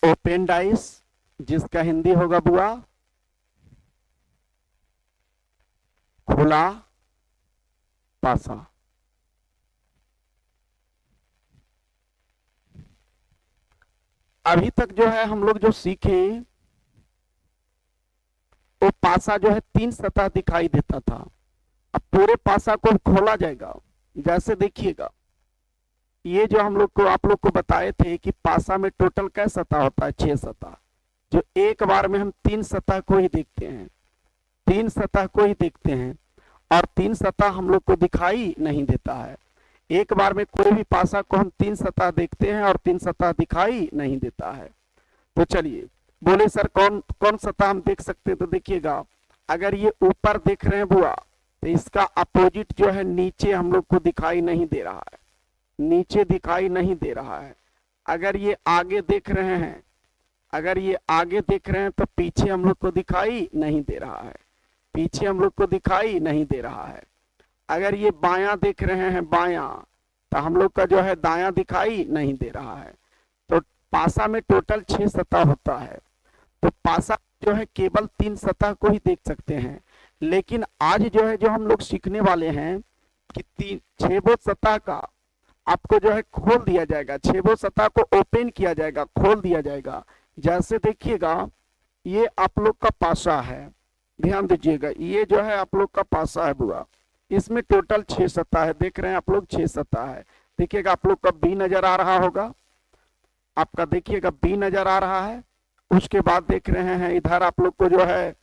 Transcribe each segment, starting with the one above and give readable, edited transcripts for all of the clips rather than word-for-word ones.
ओपेंडाइस, जिसका हिंदी होगा बुआ खुला पासा। अभी तक जो है हम लोग जो सीखे वो पासा जो है 3 सतह दिखाई देता था। अब पूरे पासा को खोला जाएगा। जैसे देखिएगा, ये जो हम लोग को आप लोग को बताए थे कि पासा में टोटल कै सतह होता है, 6 सतह। जो एक बार में हम 3 सतह को ही देखते हैं, 3 सतह को ही देखते हैं, और 3 सतह हम लोग को दिखाई नहीं देता है। एक बार में कोई भी पासा को हम 3 सतह देखते हैं और 3 सतह दिखाई नहीं देता है। तो चलिए, बोले सर कौन कौन सतह हम देख सकते हैं? तो देखिएगा, अगर ये ऊपर देख रहे हैं बुआ, तो इसका अपोजिट जो है नीचे हम लोग को दिखाई नहीं दे रहा है, नीचे दिखाई नहीं दे रहा है। अगर ये आगे देख रहे हैं, अगर ये आगे देख रहे हैं तो पीछे हम लोग को दिखाई नहीं दे रहा है, पीछे हम लोग को दिखाई नहीं दे रहा है। अगर ये बायां देख रहे हैं, बायां, तो हम लोग का जो है दायां दिखाई नहीं दे रहा है। तो पासा में टोटल 6 सतह होता है। तो पासा जो है केवल 3 सतह को ही देख सकते हैं। लेकिन आज जो है जो हम लोग सीखने वाले हैं कि 6 सतह का आपको जो है खोल दिया जाएगा, 6 सतह को ओपन किया जाएगा, खोल दिया जाएगा। जैसे देखिएगा, ये आप लोग का पासा है, ध्यान दीजिएगा, ये जो है आप लोग का पासा है बुआ, इसमें टोटल 6 सतह है। देख रहे हैं आप लोग 6 सतह है। देखिएगा आप लोग का बी नजर आ रहा होगा, आपका देखिएगा बी नजर आ रहा है। उसके बाद देख रहे हैं इधर आप लोग को जो है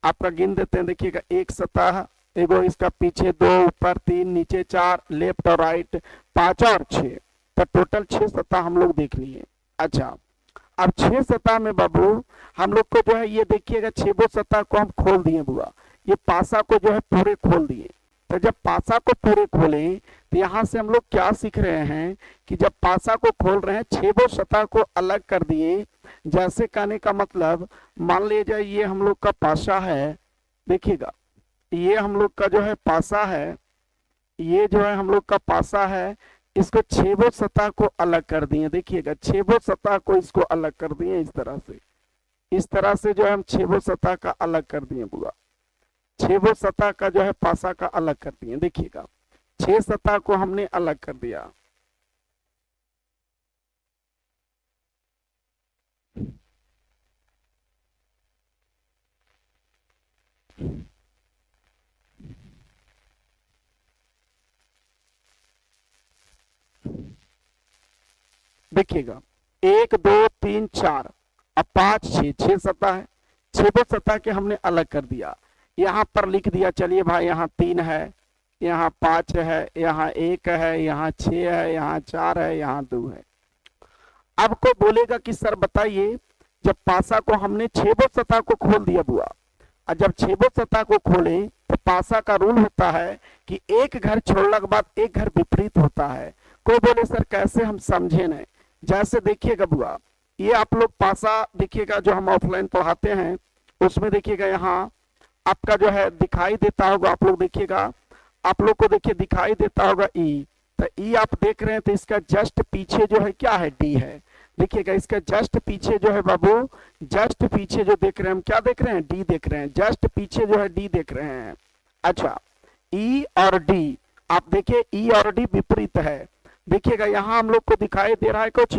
आपका गिन देते हैं, देखिएगा 1 सतह, एगो इसका पीछे 2, ऊपर 3, नीचे 4, लेफ्ट और राइट 5 और 6, तो टोटल 6 सतह हम लोग देख लिए। अच्छा, अब 6 सतह में बाबू हम लोग को जो है ये देखिएगा 6 सतह को हम खोल दिए बुआ, ये पासा को जो है पूरे खोल दिए। तो जब पासा को पूरे खोले तो यहाँ से हम लोग क्या सीख रहे हैं कि जब पासा को खोल रहे हैं 6 सतह को अलग कर दिए। जैसे कहने का मतलब, मान लीजिए ये हम लोग का पासा है, देखिएगा ये हम लोग का जो है पासा है, ये जो है हम लोग का पासा है, इसको 6 सतह को अलग कर दिए। देखिएगा 6 सतह को इसको अलग कर दिए, इस तरह से जो है हम 6 सतह का अलग कर दिए बुआ, 6 सतह का जो है पासा का अलग कर दिए। देखिएगा 6 सतह को हमने अलग कर दिया। देखिएगा 1 2 3 4 अब 5 6, 6 सतह है, 6 सतह के हमने अलग कर दिया। यहाँ पर लिख दिया, चलिए भाई यहाँ 3 है, यहाँ 5 है, यहाँ 1 है, यहाँ 6 है, यहाँ 4 है, यहाँ 2 है। अब को बोलेगा कि सर बताइए, जब पासा को हमने 6 सतह को खोल दिया बुआ, और जब 6 सतह को खोले तो पासा का रूल होता है कि एक घर छोड़ने के बाद एक घर विपरीत होता है। कोई बोले सर कैसे हम समझे नहीं? जैसे देखिएगा बुआ, ये आप लोग पासा देखिएगा जो हम ऑफलाइन पढ़ाते हैं, उसमें देखिएगा यहाँ आपका जो है दिखाई देता होगा, आप लोग देखिएगा, आप लोग को देखिए दिखाई देता होगा ई, तो ई आप देख रहे हैं तो इसका जस्ट पीछे जो है क्या है, डी है। देखिएगा इसका जस्ट पीछे जो है बाबू, जस्ट पीछे जो देख रहे हैं हम क्या देख रहे हैं, डी देख रहे हैं, जस्ट पीछे जो है डी देख रहे हैं। अच्छा, ई और डी, आप देखिए ई और डी विपरीत है। देखिएगा यहाँ हम लोग को दिखाई दे रहा है कुछ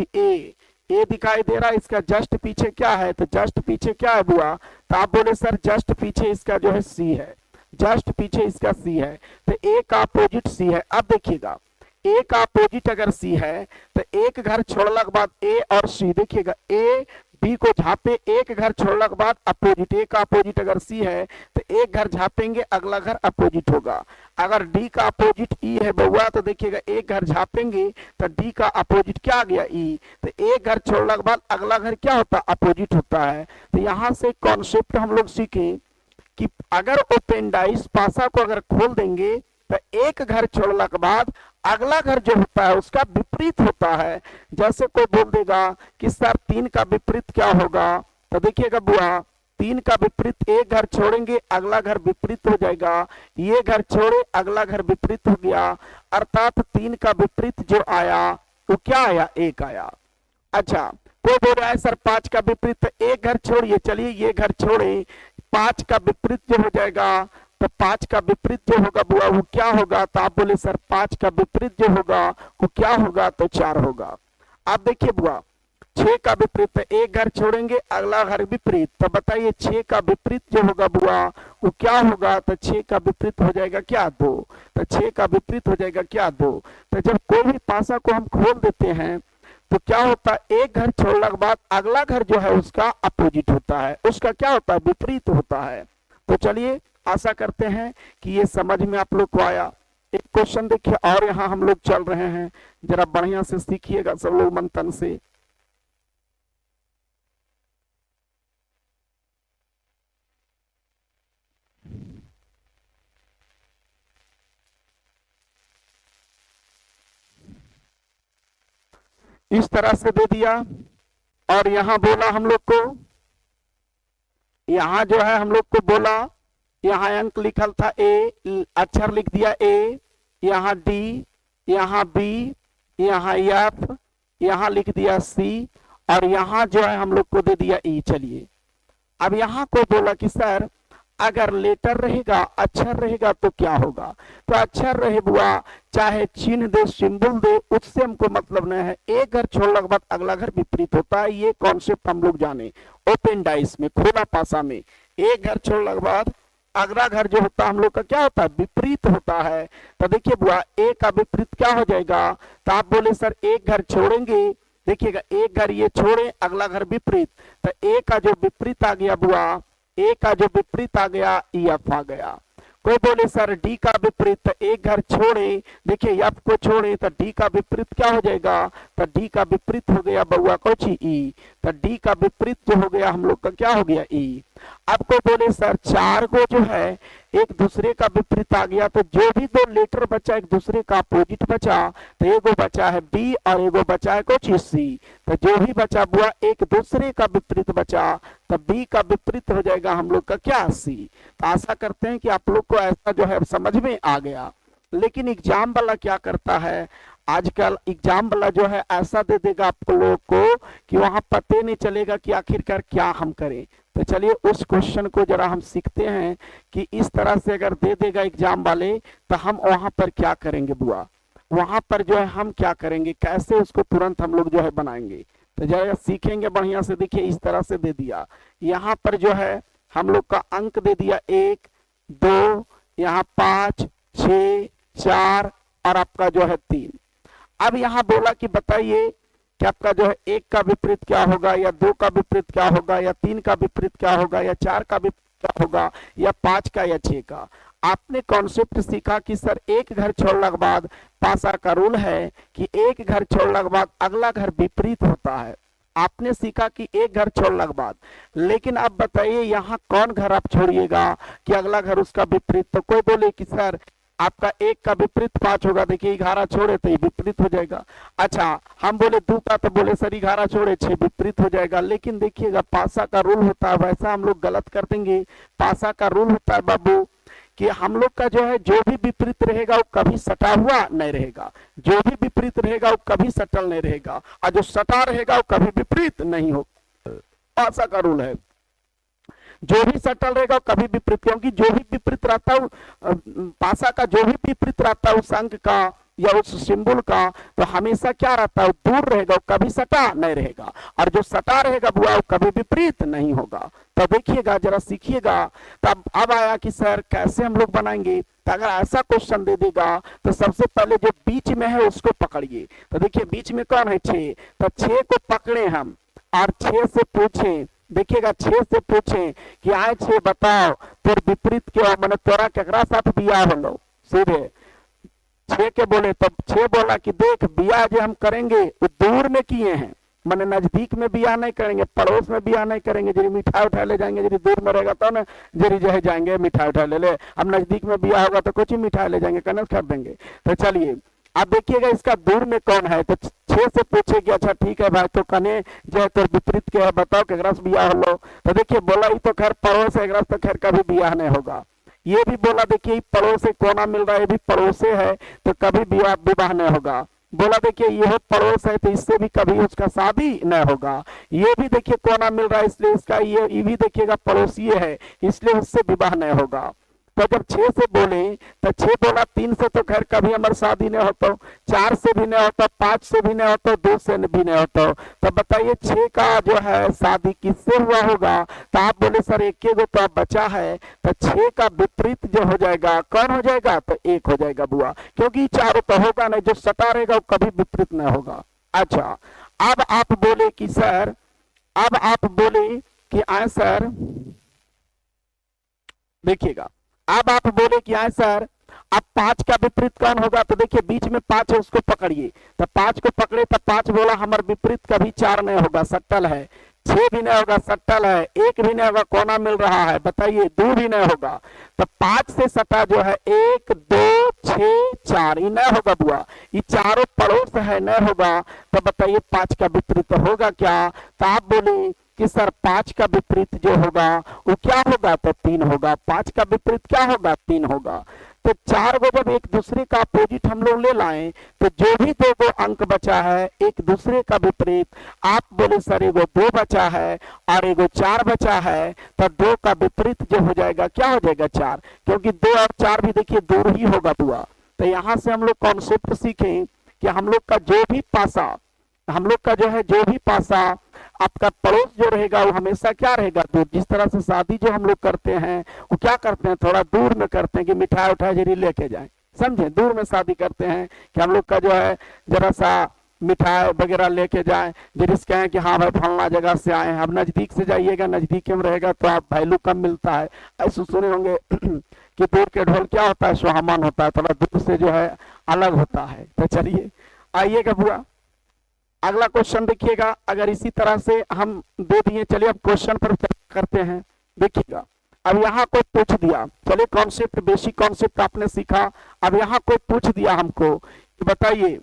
ए दिखाई दे रहा है, इसका जस्ट पीछे क्या है, तो जस्ट पीछे क्या है बुआ, तो आप बोले सर जस्ट पीछे इसका जो है सी है, जस्ट पीछे इसका सी है, तो ए का अपोजिट सी है। अब देखिएगा ए का अपोजिट अगर सी है तो एक घर छोड़ने के बाद ए और सी, देखिएगा ए बी को झापे, एक घर छोड़ने के बाद अपोजिट, ए का अपोजिट अगर सी है तो एक घर झापेंगे, अगला घर अपोजिट होगा। अगर डी का अपोजिट ई है बउआ, तो देखिएगा एक घर झापेंगे तो डी का अपोजिट क्या आ गया, ई, तो एक घर छोड़ने के बाद अगला घर क्या होता है, अपोजिट होता है। तो यहाँ से कॉन्सेप्ट हम लोग सीखे कि अगर ओपेंडाइज पासा को अगर खोल देंगे तो एक घर छोड़ने के बाद अगला घर जो होता है उसका विपरीत होता है। जैसे कोई बोल देगा कि सर 3 का विपरीत क्या होगा, तो देखिएगा बुआ 3 का विपरीत, एक घर छोड़ेंगे अगला घर विपरीत हो जाएगा, ये घर छोड़े अगला घर विपरीत हो गया, अर्थात 3 का विपरीत जो आया वो क्या आया, 1 आया। अच्छा, कोई बोल रहा है सर 5 का विपरीत, तो एक घर छोड़िए, चलिए ये घर छोड़े, 5 का विपरीत जो हो जाएगा, तो 5 का विपरीत जो होगा बुआ वो क्या होगा, तो आप बोले सर 5 का विपरीत जो होगा वो क्या होगा, तो 4 होगा। आप देखिए बुआ 6 का विपरीत, एक घर छोड़ेंगे अगला घर विपरीत, तो बताइए 6 का विपरीत जो होगा बुआ वो क्या होगा, तो 6 का विपरीत हो जाएगा क्या, 2। तो 6 का विपरीत हो जाएगा क्या, 2। तो जब कोई भी पासा को हम खोल देते हैं तो क्या होता है, एक घर छोड़ने के बाद अगला घर जो है उसका अपोजिट होता है, उसका क्या होता है, विपरीत होता है। तो चलिए आशा करते हैं कि ये समझ में आप लोग को आया। एक क्वेश्चन देखिए और यहाँ हम लोग चल रहे हैं, जरा बढ़िया से सीखिएगा सब लोग मन तन से। इस तरह से दे दिया और यहाँ बोला हम लोग को, यहाँ जो है हम लोग को बोला, यहाँ अंक लिखल था ए, अक्षर लिख दिया ए, यहाँ डी, यहाँ बी, यहाँ एफ, यहाँ लिख दिया सी, और यहाँ जो है हम लोग को दे दिया ई। चलिए अब यहाँ को बोला कि सर अगर लेटर रहेगा, अक्षर रहेगा तो क्या होगा, तो अक्षर रहे बुआ चाहे चिन्ह दे, सिंबल दे, उससे हमको मतलब नहीं है। एक घर छोड़ने के बाद अगला घर विपरीत होता है, ये कॉन्सेप्ट हम लोग जाने। ओपन डाइस में, खुला पासा में, एक घर छोड़ने के बाद अगला घर जो होता है हम लोग का क्या होता है, विपरीत होता है। तो देखिए बुआ ए का विपरीत क्या हो जाएगा, तो आप बोले सर एक घर छोड़ेंगे, देखिएगा एक घर ये छोड़े अगला घर विपरीत, तो ए का जो विपरीत आ गया बुआ, ए का जो विपरीत आ गया एफ आ गया। कोई बोले सर डी का विपरीत, तो एक घर छोड़े, देखिए एफ को छोड़े तो डी का विपरीत क्या हो जाएगा, तो डी का विपरीत हो गया बउआ कोची ई, तो डी का विपरीत जो हो गया हम लोग का क्या हो गया ई। अब कोई बोले सर 4 को जो है एक दूसरे का विपरीत आ गया, तो जो भी 2 लेटर बचा एक दूसरे का अपोजिट बचा, तो एगो बचा है बी और एगो बचा है कुछ सी, तो जो भी बचा बुआ एक दूसरे का विपरीत बचा, तो बी का विपरीत हो जाएगा हम लोग का क्या, सी। तो आशा करते हैं कि आप लोग को ऐसा जो है समझ में आ गया। लेकिन एग्जाम वाला क्या करता है, आजकल एग्जाम वाला जो है ऐसा दे देगा आप लोगों को कि वहां पते नहीं चलेगा कि आखिरकार क्या हम करें। तो चलिए उस क्वेश्चन को जरा हम सीखते हैं कि इस तरह से अगर दे देगा एग्जाम वाले तो हम वहां पर क्या करेंगे बुआ, वहां पर जो है हम क्या करेंगे, कैसे उसको तुरंत हम लोग जो है बनाएंगे। तो जरा सीखेंगे बढ़िया से। देखिए इस तरह से दे दिया, यहाँ पर जो है हम लोग का अंक दे दिया 1 2, यहाँ 5 6 4 और आपका जो है 3। अब यहाँ बोला कि बताइए कि आपका जो है 1 का विपरीत क्या होगा, या 2 का विपरीत क्या होगा, या 3 का विपरीत क्या होगा, या 4 का विपरीत क्या होगा, या 5 का या 6 का। आपने कॉन्सेप्ट सीखा कि सर एक घर छोड़ने के बाद पासा का रूल है कि एक घर छोड़ने के बाद अगला घर विपरीत होता है। आपने सीखा कि एक घर छोड़ने के बाद, लेकिन अब बताइए यहाँ कौन घर आप छोड़िएगा कि अगला घर उसका विपरीत। तो कोई बोले कि सर आपका 1 का विपरीत 5 होगा, देखिए 11 छोड़े तो ये विपरीत हो जाएगा। अच्छा हम बोले 2 का, तो बोले सर 11 छोड़े 6 विपरीत हो जाएगा। लेकिन देखिएगा पासा का रूल होता है, वैसा हम लोग गलत कर देंगे। पासा का रूल होता है बाबू कि हम लोग का जो है जो भी विपरीत रहेगा वो कभी सटा हुआ नहीं रहेगा, जो भी विपरीत रहेगा वो कभी सटल नहीं रहेगा, और जो सटा रहेगा वो कभी विपरीत नहीं हो। पासा का रूल है जो भी सटल रहेगा कभी विपरीत, क्योंकि जो भी विपरीत रहता है पासा का जो भी विपरीत रहता है उस अंक का या उस सिंबल का, तो हमेशा क्या रहता है, दूर रहेगा, वो कभी सटा नहीं रहेगा, और जो सटा रहेगा बुआ वो कभी विपरीत नहीं होगा। तो देखिएगा जरा सीखिएगा। तब अब आया कि सर कैसे हम लोग बनाएंगे, तो अगर ऐसा क्वेश्चन दे देगा तो सबसे पहले जो बीच में है उसको पकड़िए। तो देखिए बीच में कौन है 6, तो 6 को पकड़े हम और 6 से पूछे, देखिएगा 6 से पूछे कि आए 6 बताओ तोर विपरीत क्या, मैंने तोरा केकरा साथ बियाह होलो। सीधे 6 के बोले, तब 6 बोला कि देख बियाह जो हम करेंगे वो दूर में किए हैं, मैंने नजदीक में बियाह नहीं करेंगे, पड़ोस में बियाह नहीं करेंगे, जरी मिठाई उठा ले जाएंगे, जरी दूर में रहेगा तो ना जरी जो है जाएंगे मिठाई उठा ले ले, अब नजदीक में बियाह होगा तो कुछ ही मिठाई ले जाएंगे, कनस कर देंगे। तो चलिए अब देखिएगा इसका दूर में कौन है, तो 6 से पूछे कि अच्छा ठीक है भाई तो कने जो है तो विपरीत क्या है बताओ केकरा से बियाह होलो। तो देखिए बोला ये तो खैर पड़ोस है, एकरा से तो खैर कभी बियाह नहीं होगा। ये भी बोला देखिए पड़ोस से कोना मिल रहा है, ये भी पड़ोसे है तो कभी विवाह नहीं होगा। बोला देखिए ये पड़ोस है तो इससे भी कभी उसका शादी न होगा। ये भी देखिए कोना मिल रहा है इसलिए इसका ये भी देखिएगा पड़ोसी है इसलिए उससे विवाह न होगा। तो जब 6 से बोले तो 6 बोला 3 से तो खैर कभी हमारी शादी नहीं होता, 4 से भी नहीं होता, 5 से भी नहीं होता, 2 से भी नहीं होता। तो बताइए 6 का जो है शादी किससे हुआ होगा? तो आप बोले सर एक गो तो अब बचा है, तो 6 का विपरीत जो हो जाएगा कौन हो जाएगा? तो 1 हो जाएगा बुआ, क्योंकि चारों तो होगा नहीं, जो सटा रहेगा वो कभी विपरीत नहीं होगा। अच्छा अब आप बोले कि सर, अब आप बोले कि आए सर देखिएगा, अब आप बोले कि आए सर अब 5 का विपरीत कौन होगा? तो देखिए बीच में 5 है उसको पकड़िए, तो 5 को पकड़े तो 5 बोला हमारा विपरीत कभी 4 नहीं होगा, सट्टल है। 6 भी नहीं होगा, सट्टल है। 1 भी नहीं होगा, कोना मिल रहा है, बताइए 2 भी नहीं होगा। तो 5 से सटा जो है 1 2 6 4 ये नहीं होगा बुआ, ये चारों पड़ोस है नहीं होगा। तो बताइए 5 का विपरीत होगा क्या? तो आप बोले कि सर 5 का विपरीत जो होगा वो क्या होगा? तो 3 होगा। 5 का विपरीत क्या होगा? 3 होगा। तो 4 को जब एक दूसरे का अपोजिट हम लोग ले लाएं तो जो भी 2 अंक बचा है एक दूसरे का विपरीत, आप बोले सर एगो 2 बचा है और एगो 4 बचा है, तो 2 का विपरीत जो हो जाएगा क्या हो जाएगा? 4, क्योंकि 2 और 4 भी देखिए दूर ही होगा बुआ। तो यहाँ से हम लोग कॉन्सेप्ट सीखें कि हम लोग का जो भी पासा, हम लोग का जो है जो भी पासा आपका पड़ोस जो रहेगा वो हमेशा क्या रहेगा? दूर। जिस तरह से शादी जो हम लोग करते हैं वो क्या करते हैं? थोड़ा दूर में करते हैं कि मिठाई उठाई जरी लेके जाए, समझे? दूर में शादी करते हैं कि हम लोग का जो है जरा सा मिठाई वगैरह लेके जाए, जिस कहें कि हाँ भाई फलना जगह से आए हैं। अब नजदीक से जाइएगा, नजदीक में रहेगा तो आप वैल्यू कम मिलता है। ऐसे सुने होंगे कि दूर के ढोल क्या होता है? सुहामन होता है, थोड़ा दूर से जो है अलग होता है। तो चलिए आइएगा बुआ, अगला क्वेश्चन देखिएगा। अगर इसी तरह से हम दे दिए, चलिए अब क्वेश्चन पर करते हैं। देखिएगा अब यहाँ कोई पूछ दिया, चलिए कॉन्सेप्ट बेसिक कॉन्सेप्ट आपने सीखा। अब यहाँ कोई पूछ दिया हमको कि बताइए,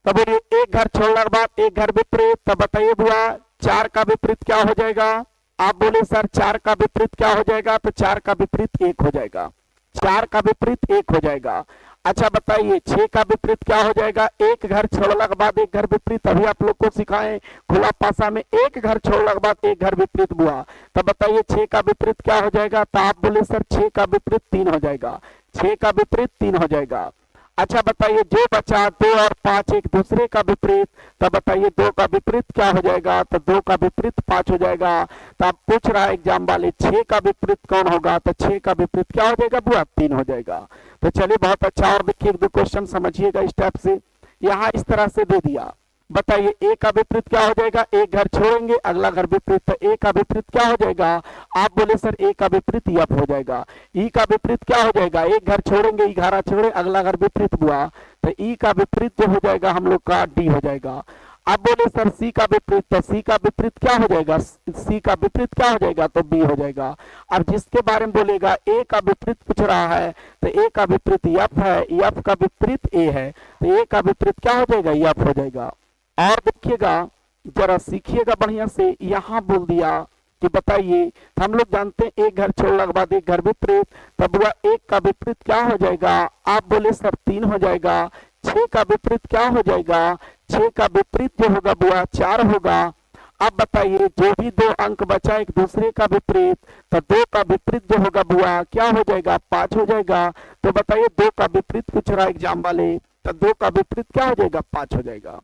तब बोलिए एक घर छोड़ने के बाद एक घर विपरीत, तब बताइए बुआ 4 का विपरीत क्या हो जाएगा? आप बोले सर 4 का विपरीत क्या हो जाएगा? तो 4 का विपरीत 1 हो जाएगा। 4 का विपरीत 1 हो जाएगा। अच्छा बताइए 6 का विपरीत क्या हो जाएगा? एक घर छोड़ने के बाद एक घर विपरीत, अभी आप लोग को सिखाएं खुला पासा में एक घर छोड़ने के बाद एक घर विपरीत बुआ। तब बताइए 6 का विपरीत क्या हो जाएगा? तो आप बोले सर 6 का विपरीत 3 हो जाएगा। 6 का विपरीत 3 हो जाएगा। अच्छा बताइए जो बचा 2 और 5 एक दूसरे का विपरीत, तब बताइए 2 का विपरीत क्या हो जाएगा? तो 2 का विपरीत 5 हो जाएगा। तो आप पूछ रहा है एग्जाम वाले 6 का विपरीत कौन होगा? तो 6 का विपरीत क्या हो जाएगा बुआ? 3 हो जाएगा। तो चलिए बहुत अच्छा, और देखिए 2 क्वेश्चन समझिएगा इस टाइप से। यहाँ इस तरह से दे दिया, बताइए ए का विपरीत क्या हो जाएगा? एक घर छोड़ेंगे अगला घर विपरीत, तो ए का विपरीत क्या हो जाएगा? आप बोले सर ए का विपरीत यफ हो जाएगा। ई का विपरीत क्या हो जाएगा? एक घर छोड़ेंगे ई घर छोड़े अगला घर विपरीत बुआ, तो ई का विपरीत जो हो जाएगा हम लोग का डी हो जाएगा। अब बोले सर सी का विपरीत, तो सी का विपरीत क्या हो जाएगा? सी का विपरीत क्या हो जाएगा? तो बी हो जाएगा। अब जिसके बारे में बोलेगा ए का विपरीत पूछ रहा है, तो ए का विपरीत यफ है, यफ का विपरीत ए है, तो ए का विपरीत क्या हो जाएगा? यफ हो जाएगा। और देखिएगा जरा सीखिएगा बढ़िया से, यहाँ बोल दिया कि बताइए हम लोग जानते हैं एक घर छोड़ने के बाद एक घर विपरीत, तब हुआ एक का विपरीत क्या हो जाएगा? आप बोले सर 3 हो जाएगा। 6 का विपरीत क्या हो जाएगा? 6 का विपरीत जो होगा बुआ 4 होगा। अब बताइए जो भी 2 अंक बचा एक दूसरे का विपरीत, तो 2 का विपरीत जो होगा बुआ क्या हो जाएगा? 5 हो जाएगा। तो बताइए 2 का विपरीत पूछ रहा है एग्जाम वाले, तो 2 का विपरीत क्या हो जाएगा? 5 हो जाएगा।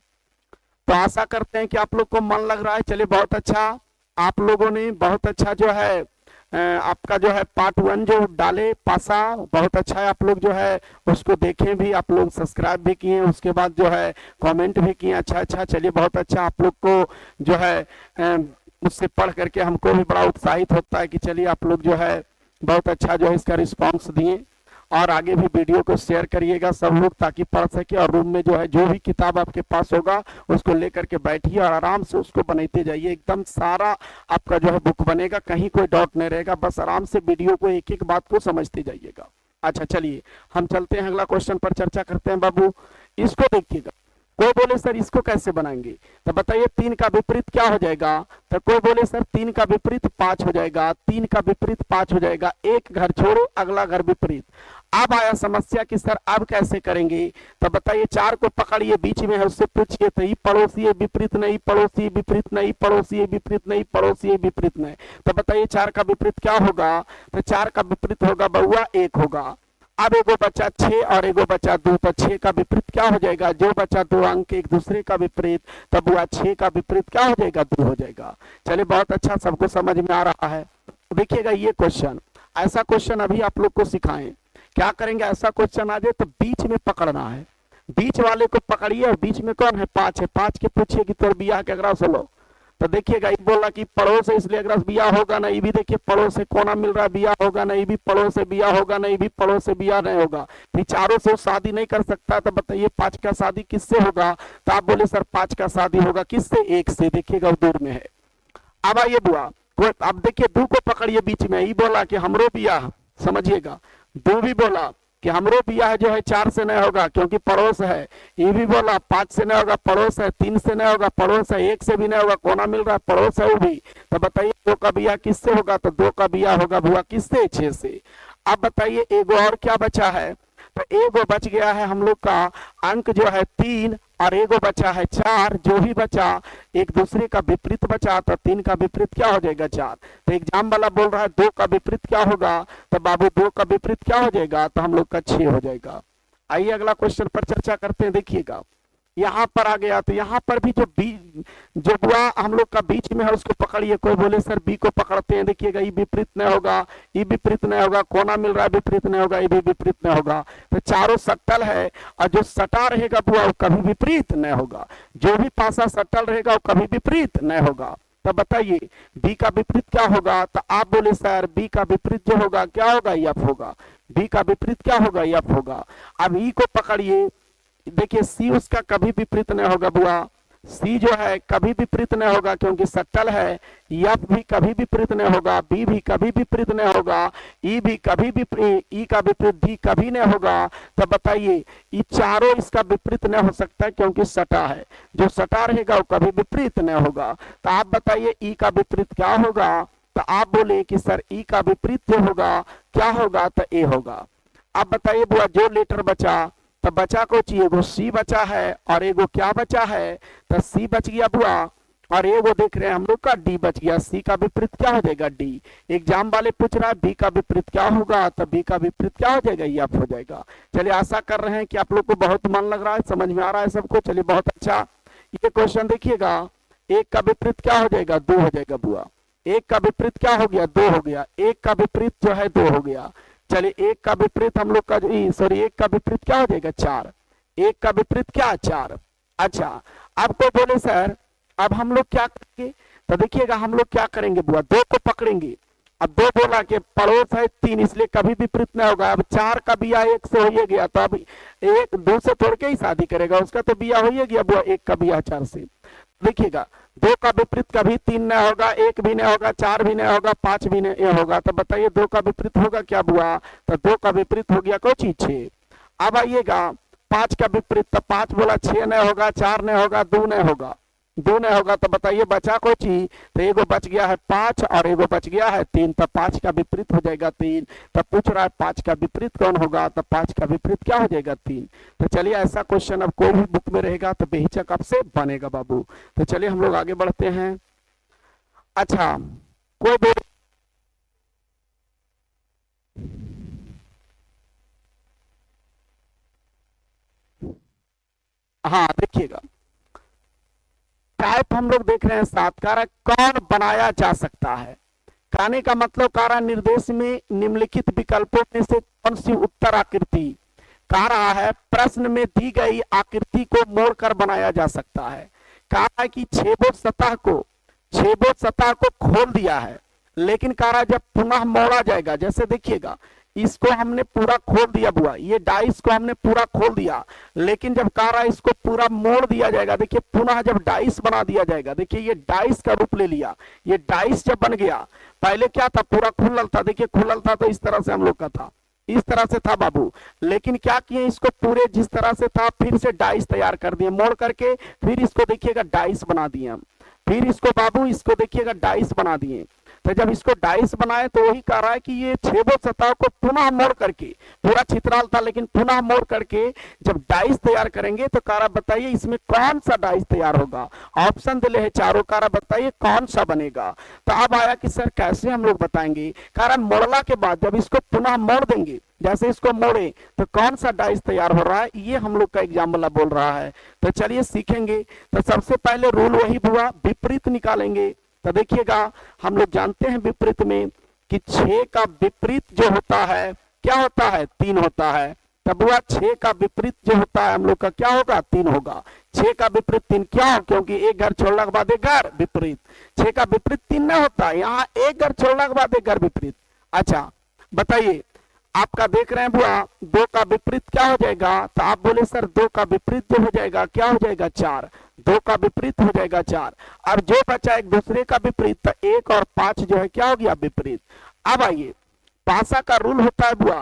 तो आशा करते हैं कि आप लोग को मन लग रहा है। चलिए बहुत अच्छा, आप लोगों ने बहुत अच्छा जो है आपका जो है पार्ट 1 जो डाले पासा बहुत अच्छा है। आप लोग जो है उसको देखें भी, आप लोग सब्सक्राइब भी किए, उसके बाद जो है कमेंट भी किए। अच्छा अच्छा, चलिए बहुत अच्छा। आप लोग को जो है मुझसे पढ़ करके हमको भी बड़ा उत्साहित होता है कि चलिए आप लोग जो है बहुत अच्छा जो है इसका रिस्पॉन्स दिए। और आगे भी वीडियो को शेयर करिएगा सब लोग ताकि पढ़ सके, और रूम में जो है जो भी किताब आपके पास होगा उसको लेकर के बैठिए और आराम से उसको बनाते जाइए। एकदम सारा आपका जो है बुक बनेगा, कहीं कोई डाउट नहीं रहेगा, बस आराम से वीडियो को एक एक बात को समझते जाइएगा। अच्छा चलिए हम चलते हैं अगला क्वेश्चन पर चर्चा करते हैं। बाबू इसको देखिएगा, कोई बोले सर इसको कैसे बनाएंगे, तो बताइए 3 का विपरीत क्या हो जाएगा, तो कोई बोले सर 3 का विपरीत 5 हो जाएगा, 3 का विपरीत 5 हो जाएगा, एक घर छोड़ो अगला घर विपरीत। अब आया समस्या कि सर अब कैसे करेंगे, तो बताइए 4 को पकड़िए बीच में है उससे पूछिए, तो ये पड़ोसी है विपरीत नहीं, पड़ोसी विपरीत नहीं, पड़ोसी विपरीत नहीं, पड़ोसी विपरीत नहीं, तो बताइए 4 का विपरीत क्या होगा, तो 4 का विपरीत होगा बउआ 1 होगा। अब एगो बचा 6 और एगो बचा 2, तो 6 का विपरीत क्या हो जाएगा, जो बचा 2 अंक एक दूसरे का विपरीत, तब वह 6 का विपरीत क्या हो जाएगा, 2 हो जाएगा। चलिए बहुत अच्छा, सबको समझ में आ रहा है। देखिएगा ये क्वेश्चन, ऐसा क्वेश्चन अभी आप लोग को सिखाएं, क्या करेंगे, ऐसा क्वेश्चन आ जाए तो बीच में पकड़ना है, बीच वाले को पकड़िए और बीच में कौन है 5 है, 5 के पूछिए कि तोर बियाह केकरा से लो, तो देखिएगा ये बोला कि पड़ोस है इसलिए अगर बिया होगा ना, ये भी देखिए पड़ोस से कोना मिल रहा है बिया होगा ना, ये भी पड़ोस से बिया होगा ना, ये भी पड़ोस से बिया नहीं होगा, फिर चारों से शादी नहीं कर सकता, तो बताइए 5 का शादी किससे होगा, तो आप बोले सर 5 का शादी होगा किससे, 1 से, देखिएगा दूर में है। अब आइए बुआ, अब देखिए 2 को पकड़िए बीच में, ये बोला कि हमरो बिया, समझिएगा 2 भी बोला कि हमरो बियाह जो है 4 से नहीं होगा क्योंकि पड़ोस है, ये भी बोला 5 से नहीं होगा पड़ोस है, 3 से नहीं होगा पड़ोस है, 1 से भी नहीं होगा कोना मिल रहा है पड़ोस है वो भी, तो बताइए 2 का बियाह किससे होगा, तो 2 का बियाह होगा बुआ किससे, 6 से। अब बताइए एगो और क्या बचा है, तो एगो बच गया है हम लोग का अंक जो है 3 और एगो बचा है 4, जो भी बचा एक दूसरे का विपरीत बचा, तो 3 का विपरीत क्या हो जाएगा 4, तो एग्जाम वाला बोल रहा है 2 का विपरीत क्या होगा, तो बाबू 2 का विपरीत क्या हो जाएगा, तो हम लोग का 6 हो जाएगा। आइए अगला क्वेश्चन पर चर्चा करते हैं। देखिएगा यहाँ पर आ गया, तो यहाँ पर भी जो बुआ हम लोग का बीच में है उसको पकड़िए, कोई बोले सर बी को पकड़ते हैं, देखिएगा ये विपरीत नहीं होगा, ये विपरीत नहीं होगा, कोना मिल रहा है विपरीत नहीं होगा, ये भी विपरीत नहीं होगा, तो चारों सट्टल है और जो सटा रहेगा बुआ वो कभी विपरीत नहीं होगा, जो भी पासा सट्टल रहेगा वो कभी विपरीत नहीं होगा। तो बताइए बी का विपरीत क्या होगा, तो आप बोले सर बी का विपरीत जो होगा क्या होगा, एफ होगा, बी का विपरीत क्या होगा, एफ होगा। अब ई को पकड़िए, देखिए सी उसका कभी विपरीत नहीं होगा बुआ, सी जो है कभी विपरीत नहीं होगा क्योंकि सट्टल है, एफ भी कभी विपरीत नहीं होगा, बी भी कभी विपरीत नहीं होगा, ई भी कभी विपरीत, ई का विपरीत भी कभी नहीं होगा। तो बताइए ये चारों इसका विपरीत नहीं हो सकता क्योंकि सटा है, जो सटा रहेगा वो कभी विपरीत नहीं होगा। तो आप बताइए ई का विपरीत क्या होगा, तो आप बोले कि सर ई का विपरीत जो होगा क्या होगा, तो ए होगा। आप बताइए बुआ जो लेटर बचा, तो बचा को चाहिए, एगो सी बचा है और एगो क्या बचा है, तो सी बच गया बुआ और एगो देख रहे हैं हम लोग का डी बच गया, सी का विपरीत क्या हो जाएगा, डी। एग्जाम वाले पूछ रहा है बी का विपरीत क्या होगा, तो बी का विपरीत क्या हो जाएगा, एफ हो जाएगा। चलिए आशा कर रहे हैं कि आप लोग को बहुत मन लग रहा है, समझ में आ रहा है सबको, चलिए बहुत अच्छा। ये क्वेश्चन देखिएगा, 1 का विपरीत क्या हो जाएगा, 2 हो जाएगा बुआ, 1 का विपरीत क्या हो गया, 2 हो गया, 1 का विपरीत जो है 2 हो गया। चलिए 1 का विपरीत हम लोग का सॉरी 1 का विपरीत क्या हो जाएगा, 4, 1 का विपरीत क्या, 4। अच्छा आपको बोले सर अब हम लोग क्या करेंगे, तो देखिएगा हम लोग क्या करेंगे बुआ, 2 को पकड़ेंगे, अब 2 बोला कि पड़ोस है 3 इसलिए कभी विपरीत नहीं होगा, अब 4 का बिया 1 से हो गया, तो अब 1 2 से तोड़ के ही शादी करेगा, उसका तो बिया हो गया बुआ, 1 का बिया 4 से। देखिएगा 2 का विपरीत कभी 3 नहीं होगा, 1 भी नहीं होगा, 4 भी नहीं होगा, 5 भी नहीं होगा, तो बताइए 2 का विपरीत होगा क्या बुआ, तो 2 का विपरीत हो गया कोई चीज 6। अब आइएगा 5 का विपरीत, तो 5 बोला 6 नहीं होगा, 4 नहीं होगा, 2 नहीं होगा, 2 नहीं होगा, तो बताइए बचा कोई चीज, तो एगो बच गया है 5 और एगो बच गया है 3, तो 5 का विपरीत हो जाएगा 3। तो पूछ रहा है 5 का विपरीत कौन होगा, तो 5 का विपरीत क्या हो जाएगा, 3। तो चलिए ऐसा क्वेश्चन अब कोई भी बुक में रहेगा तो बेहिचक आपसे बनेगा बाबू। तो चलिए हम लोग आगे बढ़ते हैं। अच्छा कोई बोल, हाँ देखिएगा टाइप हम लोग देख रहे हैं 7, कारक कौन बनाया जा सकता है, कहने का मतलब कारक निर्देश में निम्नलिखित विकल्पों में से कौन सी उत्तर आकृति, कह रहा है प्रश्न में दी गई आकृति को मोड़कर बनाया जा सकता है। कहा है कि छेबोट सतह को खोल दिया है, लेकिन कह रहा है जब पुनः मोड़ा जाएगा, जैसे देखिएगा इसको हमने पूरा खोल दिया बुआ, ये डाइस को हमने पूरा खोल दिया, लेकिन जब कह रहा है इसको पूरा मोड़ दिया जाएगा, देखिए पुनः जब डाइस बना दिया जाएगा, देखिए ये डाइस का रूप ले लिया, ये डाइस जब बन गया, पहले क्या था पूरा खुलल था, देखिए खुलल था तो इस तरह से हम लोग का था, इस तरह से था बाबू, लेकिन क्या किए, इसको पूरे जिस तरह से था फिर से डाइस तैयार कर दिए, मोड़ करके फिर इसको देखिएगा डाइस बना दिए हम, फिर इसको बाबू इसको देखिएगा डाइस बना दिए। तो जब इसको डाइस बनाए तो वही कह रहा है कि ये छेबो सतह को पुनः मोड़ करके, पूरा छितराल था लेकिन पुनः मोड़ करके जब डाइस तैयार करेंगे तो कह रहा बताइए इसमें कौन सा डाइस तैयार होगा। ऑप्शन दिले है चारों, कह रहा बताइए कौन सा बनेगा। तो अब आया कि सर कैसे हम लोग बताएंगे, कह रहा मोड़ला के बाद जब इसको पुनः मोड़ देंगे, जैसे इसको मोड़े तो कौन सा डाइस तैयार हो रहा है, ये हम लोग का एग्जाम वाला बोल रहा है। तो चलिए सीखेंगे। तो सबसे पहले रूल वही हुआ, विपरीत निकालेंगे। तो देखिएगा हम लोग जानते हैं विपरीत में कि 6 का विपरीत जो होता है क्या होता है, 3 होता है। तब हुआ 6 का विपरीत जो होता है हम लोग का क्या होगा, 3 होगा। 6 का विपरीत 3 क्यों, क्योंकि एक घर छोड़ने के बाद एक घर विपरीत। 6 का विपरीत 3 नहीं होता, यहाँ एक घर छोड़ने के बाद एक घर विपरीत। अच्छा बताइए, आपका देख रहे हैं बुआ 2 का विपरीत क्या हो जाएगा, तो आप बोले सर 2 का विपरीत जो हो जाएगा क्या हो जाएगा, 4। 2 का विपरीत हो जाएगा 4। अब जो बचा एक दूसरे का विपरीत, तो 1 और 5 जो है क्या हो गया, विपरीत। अब आइए, पासा का रूल होता है बुआ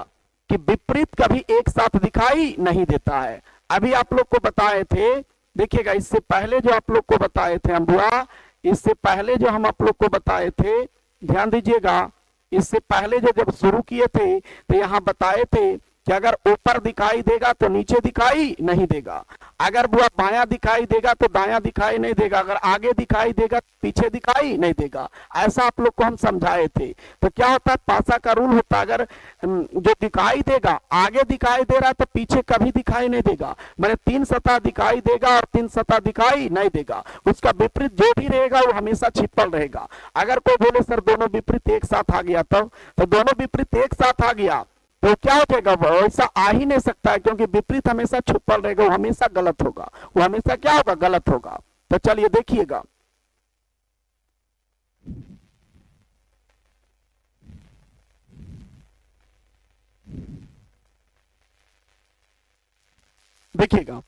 कि विपरीत कभी एक साथ दिखाई नहीं देता है। अभी आप लोग को बताए थे, देखिएगा इससे पहले जो आप लोग को बताए थे हम बुआ, इससे पहले जो हम आप लोग को बताए थे, ध्यान दीजिएगा, इससे पहले जो जब शुरू किए थे तो यहाँ बताए थे कि अगर ऊपर दिखाई देगा तो नीचे दिखाई नहीं देगा, अगर बुआ बायां दिखाई देगा तो दायां दिखाई नहीं देगा, अगर आगे दिखाई देगा तो पीछे दिखाई नहीं देगा। ऐसा आप लोग को हम समझाए थे। तो क्या होता है, पासा का रूल होता है अगर जो दिखाई देगा आगे दिखाई दे रहा है तो पीछे कभी दिखाई नहीं देगा, मैंने 3 सतह दिखाई देगा और 3 सतह दिखाई नहीं देगा, उसका विपरीत जो भी रहेगा वो हमेशा छिपल रहेगा। अगर कोई बोले सर दोनों विपरीत एक साथ आ गया, तो दोनों विपरीत एक साथ आ गया तो क्या हो जाएगा, वैसा आ ही नहीं सकता है, क्योंकि विपरीत हमेशा छुपल रहेगा, वो हमेशा गलत होगा, वो हमेशा क्या होगा, गलत होगा। तो चलिए देखिएगा, देखिएगा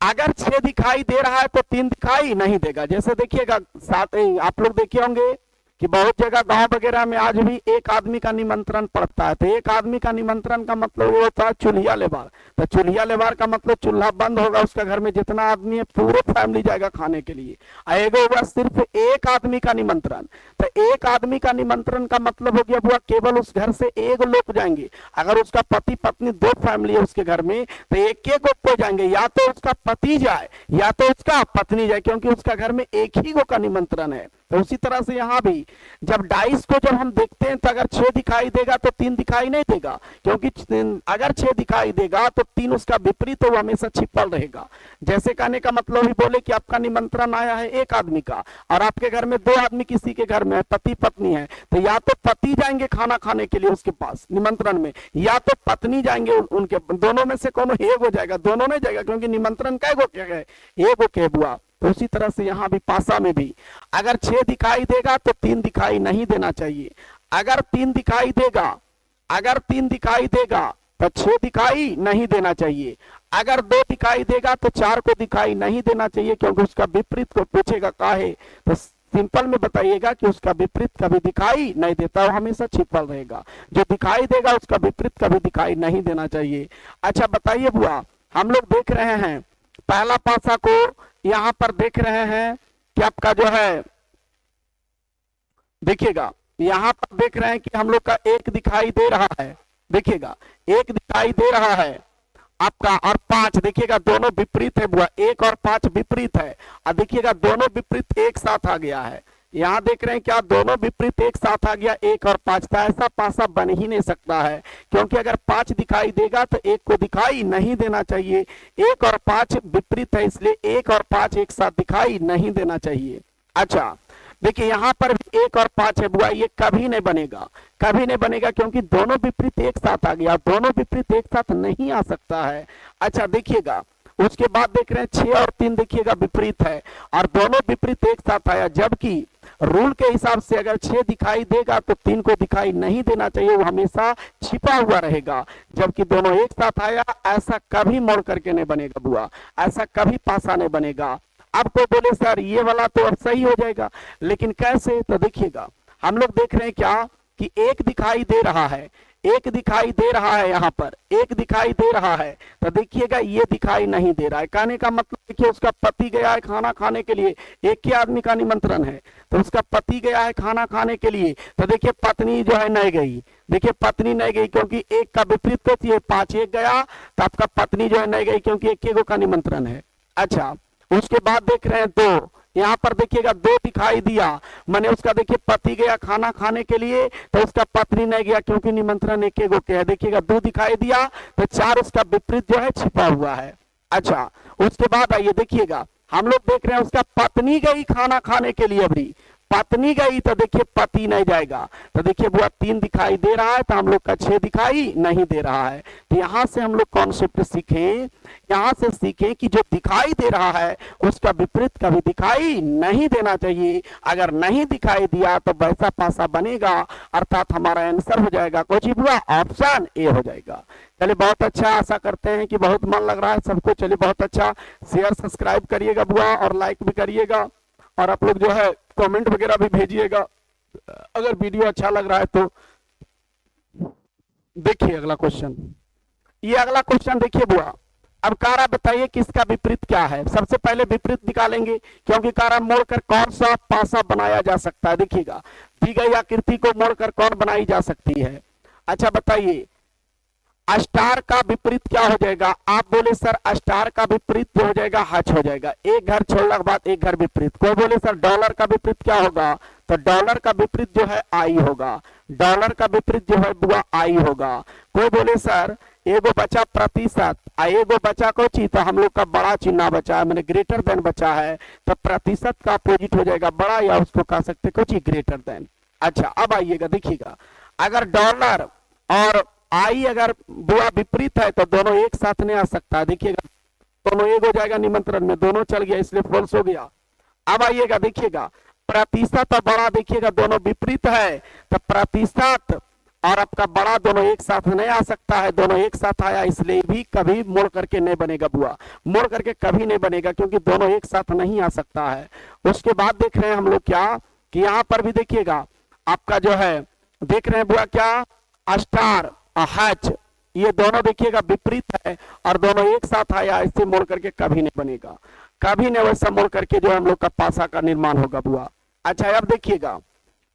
अगर 6 दिखाई दे रहा है तो 3 दिखाई नहीं देगा। जैसे देखिएगा साथ आप लोग देखे होंगे कि बहुत जगह गांव वगैरह में आज भी एक आदमी का निमंत्रण पड़ता है, तो एक आदमी का निमंत्रण का मतलब ये होता है चूल्हा लेबार। तो चूल्हा लेबार का मतलब चूल्हा बंद होगा, उसका घर में जितना आदमी है पूरे फैमिली जाएगा खाने के लिए। एगो हुआ सिर्फ एक आदमी का निमंत्रण, तो एक आदमी का निमंत्रण का मतलब हो गया बुआ केवल उस घर से एक लोग जाएंगे। अगर उसका पति पत्नी 2 फैमिली है उसके घर में तो एक एक को जाएंगे, या तो उसका पति जाए या तो उसका पत्नी जाए, क्योंकि उसका घर में एक ही को का निमंत्रण है। तो उसी तरह से यहाँ भी जब डाइस को जब हम देखते हैं तो अगर 6 दिखाई देगा तो 3 दिखाई नहीं देगा, क्योंकि अगर 6 दिखाई देगा तो 3 उसका विपरीत, वो हमेशा छिपल रहेगा। जैसे कहने का मतलब ही बोले कि आपका निमंत्रण आया है एक आदमी का और आपके घर में 2 आदमी किसी के घर में है, पति पत्नी है, तो या तो पति जाएंगे खाना खाने के लिए उसके पास निमंत्रण में, या तो पत्नी जाएंगे उनके, दोनों में से कोनो एक हो जाएगा, दोनों नहीं जाएगा, क्योंकि निमंत्रण कै गो क्या है, एक गो के बुआ। तो उसी तरह से यहाँ भी पासा में भी अगर 6 दिखाई देगा तो 3 दिखाई नहीं देना चाहिए, अगर 3 दिखाई देगा, अगर 3 दिखाई देगा तो 6 दिखाई नहीं देना चाहिए, अगर 2 दिखाई देगा तो 4 को दिखाई नहीं देना चाहिए, क्योंकि उसका विपरीत को पूछेगा काहे, तो सिंपल में बताइएगा कि उसका विपरीत कभी दिखाई नहीं देता, वो हमेशा छिपल रहेगा। जो दिखाई देगा उसका विपरीत कभी दिखाई नहीं देना चाहिए। अच्छा बताइए बुआ, हम लोग देख रहे हैं पहला पासा को यहाँ पर देख रहे हैं कि आपका जो है, देखिएगा यहाँ पर देख रहे हैं कि हम लोग का 1 दिखाई दे रहा है, देखिएगा 1 दिखाई दे रहा है आपका, और 5 देखिएगा दोनों विपरीत है बुआ, 1 और 5 विपरीत है, और देखिएगा दोनों विपरीत एक साथ आ गया है। यहाँ देख रहे हैं क्या दोनों विपरीत एक साथ आ गया, 1 और 5 का ऐसा पासा बन ही नहीं सकता है, क्योंकि अगर 5 दिखाई देगा तो 1 को दिखाई नहीं देना चाहिए। 1 और 5 विपरीत है, इसलिए 1 और 5 एक साथ दिखाई नहीं देना चाहिए। अच्छा देखिए यहाँ पर भी 1 और 5 है बुआ, ये कभी नहीं बनेगा, कभी नहीं बनेगा, क्योंकि दोनों विपरीत एक साथ आ गया, दोनों विपरीत एक साथ नहीं आ सकता है। अच्छा देखिएगा उसके बाद देख रहे हैं 6 और 3 देखिएगा विपरीत है और दोनों विपरीत एक साथ आया, जबकि रूल के हिसाब से अगर 6 दिखाई देगा तो 3 को दिखाई नहीं देना चाहिए, वो हमेशा छिपा हुआ रहेगा, जबकि दोनों एक साथ आया, ऐसा कभी मोड़ करके नहीं बनेगा बुआ, ऐसा कभी पासा नहीं बनेगा। अब कोई बोले सर ये वाला तो अब सही हो जाएगा, लेकिन कैसे, तो देखिएगा हम लोग देख रहे हैं क्या कि 1 दिखाई दे रहा है, एक दिखाई दे रहा है, यहाँ पर एक दिखाई दे रहा है, तो देखिएगा ये दिखाई नहीं दे रहा है। कहने का मतलब देखिए उसका पति गया है खाना खाने के लिए, एक ही आदमी का निमंत्रण है, तो उसका पति गया है खाना खाने के लिए, तो देखिए पत्नी जो है नहीं गई। देखिए पत्नी नहीं गई क्योंकि एक का विपरीत होती है, 5 एक गया, तो आपका पत्नी जो है नहीं गई क्योंकि एक का निमंत्रण है। अच्छा, उसके बाद देख रहे हैं 2, यहाँ पर देखिएगा 2 दिखाई दिया, मैंने उसका देखिए पति गया खाना खाने के लिए, तो उसका पत्नी नहीं गया क्योंकि निमंत्रण एक गो के है। देखिएगा 2 दिखाई दिया, तो 4 उसका विपरीत जो है छिपा हुआ है। अच्छा, उसके बाद आइए देखिएगा, हम लोग देख रहे हैं उसका पत्नी गई खाना खाने के लिए, अभी पत्नी गई, तो देखिए पति नहीं जाएगा, तो देखिए बुआ 3 दिखाई दे रहा है, तो हम लोग का 6 दिखाई नहीं दे रहा है। तो यहाँ से हम लोग कॉन्सेप्ट सीखें, यहाँ से सीखें कि जो दिखाई दे रहा है उसका विपरीत कभी दिखाई नहीं देना चाहिए। अगर नहीं दिखाई दिया तो वैसा पासा बनेगा, अर्थात हमारा आंसर हो जाएगा कौन बुआ, ऑप्शन ए हो जाएगा। चलिए बहुत अच्छा, आशा करते हैं कि बहुत मन लग रहा है सबको। चलिए बहुत अच्छा, शेयर सब्सक्राइब करिएगा बुआ और लाइक भी करिएगा, और आप लोग जो है कमेंट वगैरह भी भेजिएगा अगर वीडियो अच्छा लग रहा है तो। देखिए अगला क्वेश्चन, ये अगला क्वेश्चन देखिए बुआ, अब कारा बताइए कि इसका विपरीत क्या है। सबसे पहले विपरीत निकालेंगे, क्योंकि कारा मोड़कर कौन सा पासा बनाया जा सकता है। देखिएगा दी गई आकृति को मोड़कर कौन बनाई जा सकती है। अच्छा बताइए, स्टार का विपरीत क्या हो जाएगा। आप बोले सर स्टार का विपरीत जो हो जाएगा हच हो जाएगा, एक घर छोड़ने के बाद एक घर विपरीत। कोई बोले सर डॉलर का विपरीत क्या होगा, तो डॉलर का विपरीत जो है आई होगा, डॉलर का विपरीत जो है बुआ आई होगा। कोई बोले सर एगो बचा प्रतिशत, एगो बचा को चीज, तो हम लोग का बड़ा चिन्ह बचा है, मैंने ग्रेटर देन बचा है, तो प्रतिशत का अपोजिट हो जाएगा बड़ा, या उसको कह सकते कुछ ग्रेटर देन। अच्छा अब आइएगा देखिएगा, अगर डॉलर और आई अगर बुआ विपरीत है तो दोनों एक साथ नहीं आ सकता है। देखिएगा दोनों एक हो जाएगा निमंत्रण में, दोनों चल गया इसलिए फॉल्स हो गया। अब आइएगा देखिएगा प्रतिशत और बड़ा, देखिएगा दोनों विपरीत है, तो प्रतिशत और आपका बड़ा दोनों एक साथ नहीं आ सकता है, दोनों एक साथ आया इसलिए भी कभी मोड़ करके नहीं बनेगा बुआ, मोड़ करके कभी नहीं बनेगा क्योंकि दोनों एक साथ नहीं आ सकता है। उसके बाद देख रहे हैं हम लोग क्या कि यहाँ पर भी देखिएगा आपका जो है देख रहे हैं बुआ क्या, स्टार हच, ये दोनों देखिएगा विपरीत है और दोनों एक साथ आया, इससे मोड़ करके कभी नहीं बनेगा, कभी नहीं वैसा मोड़ करके जो हम लोग का पासा का निर्माण होगा बुआ। अच्छा अब देखिएगा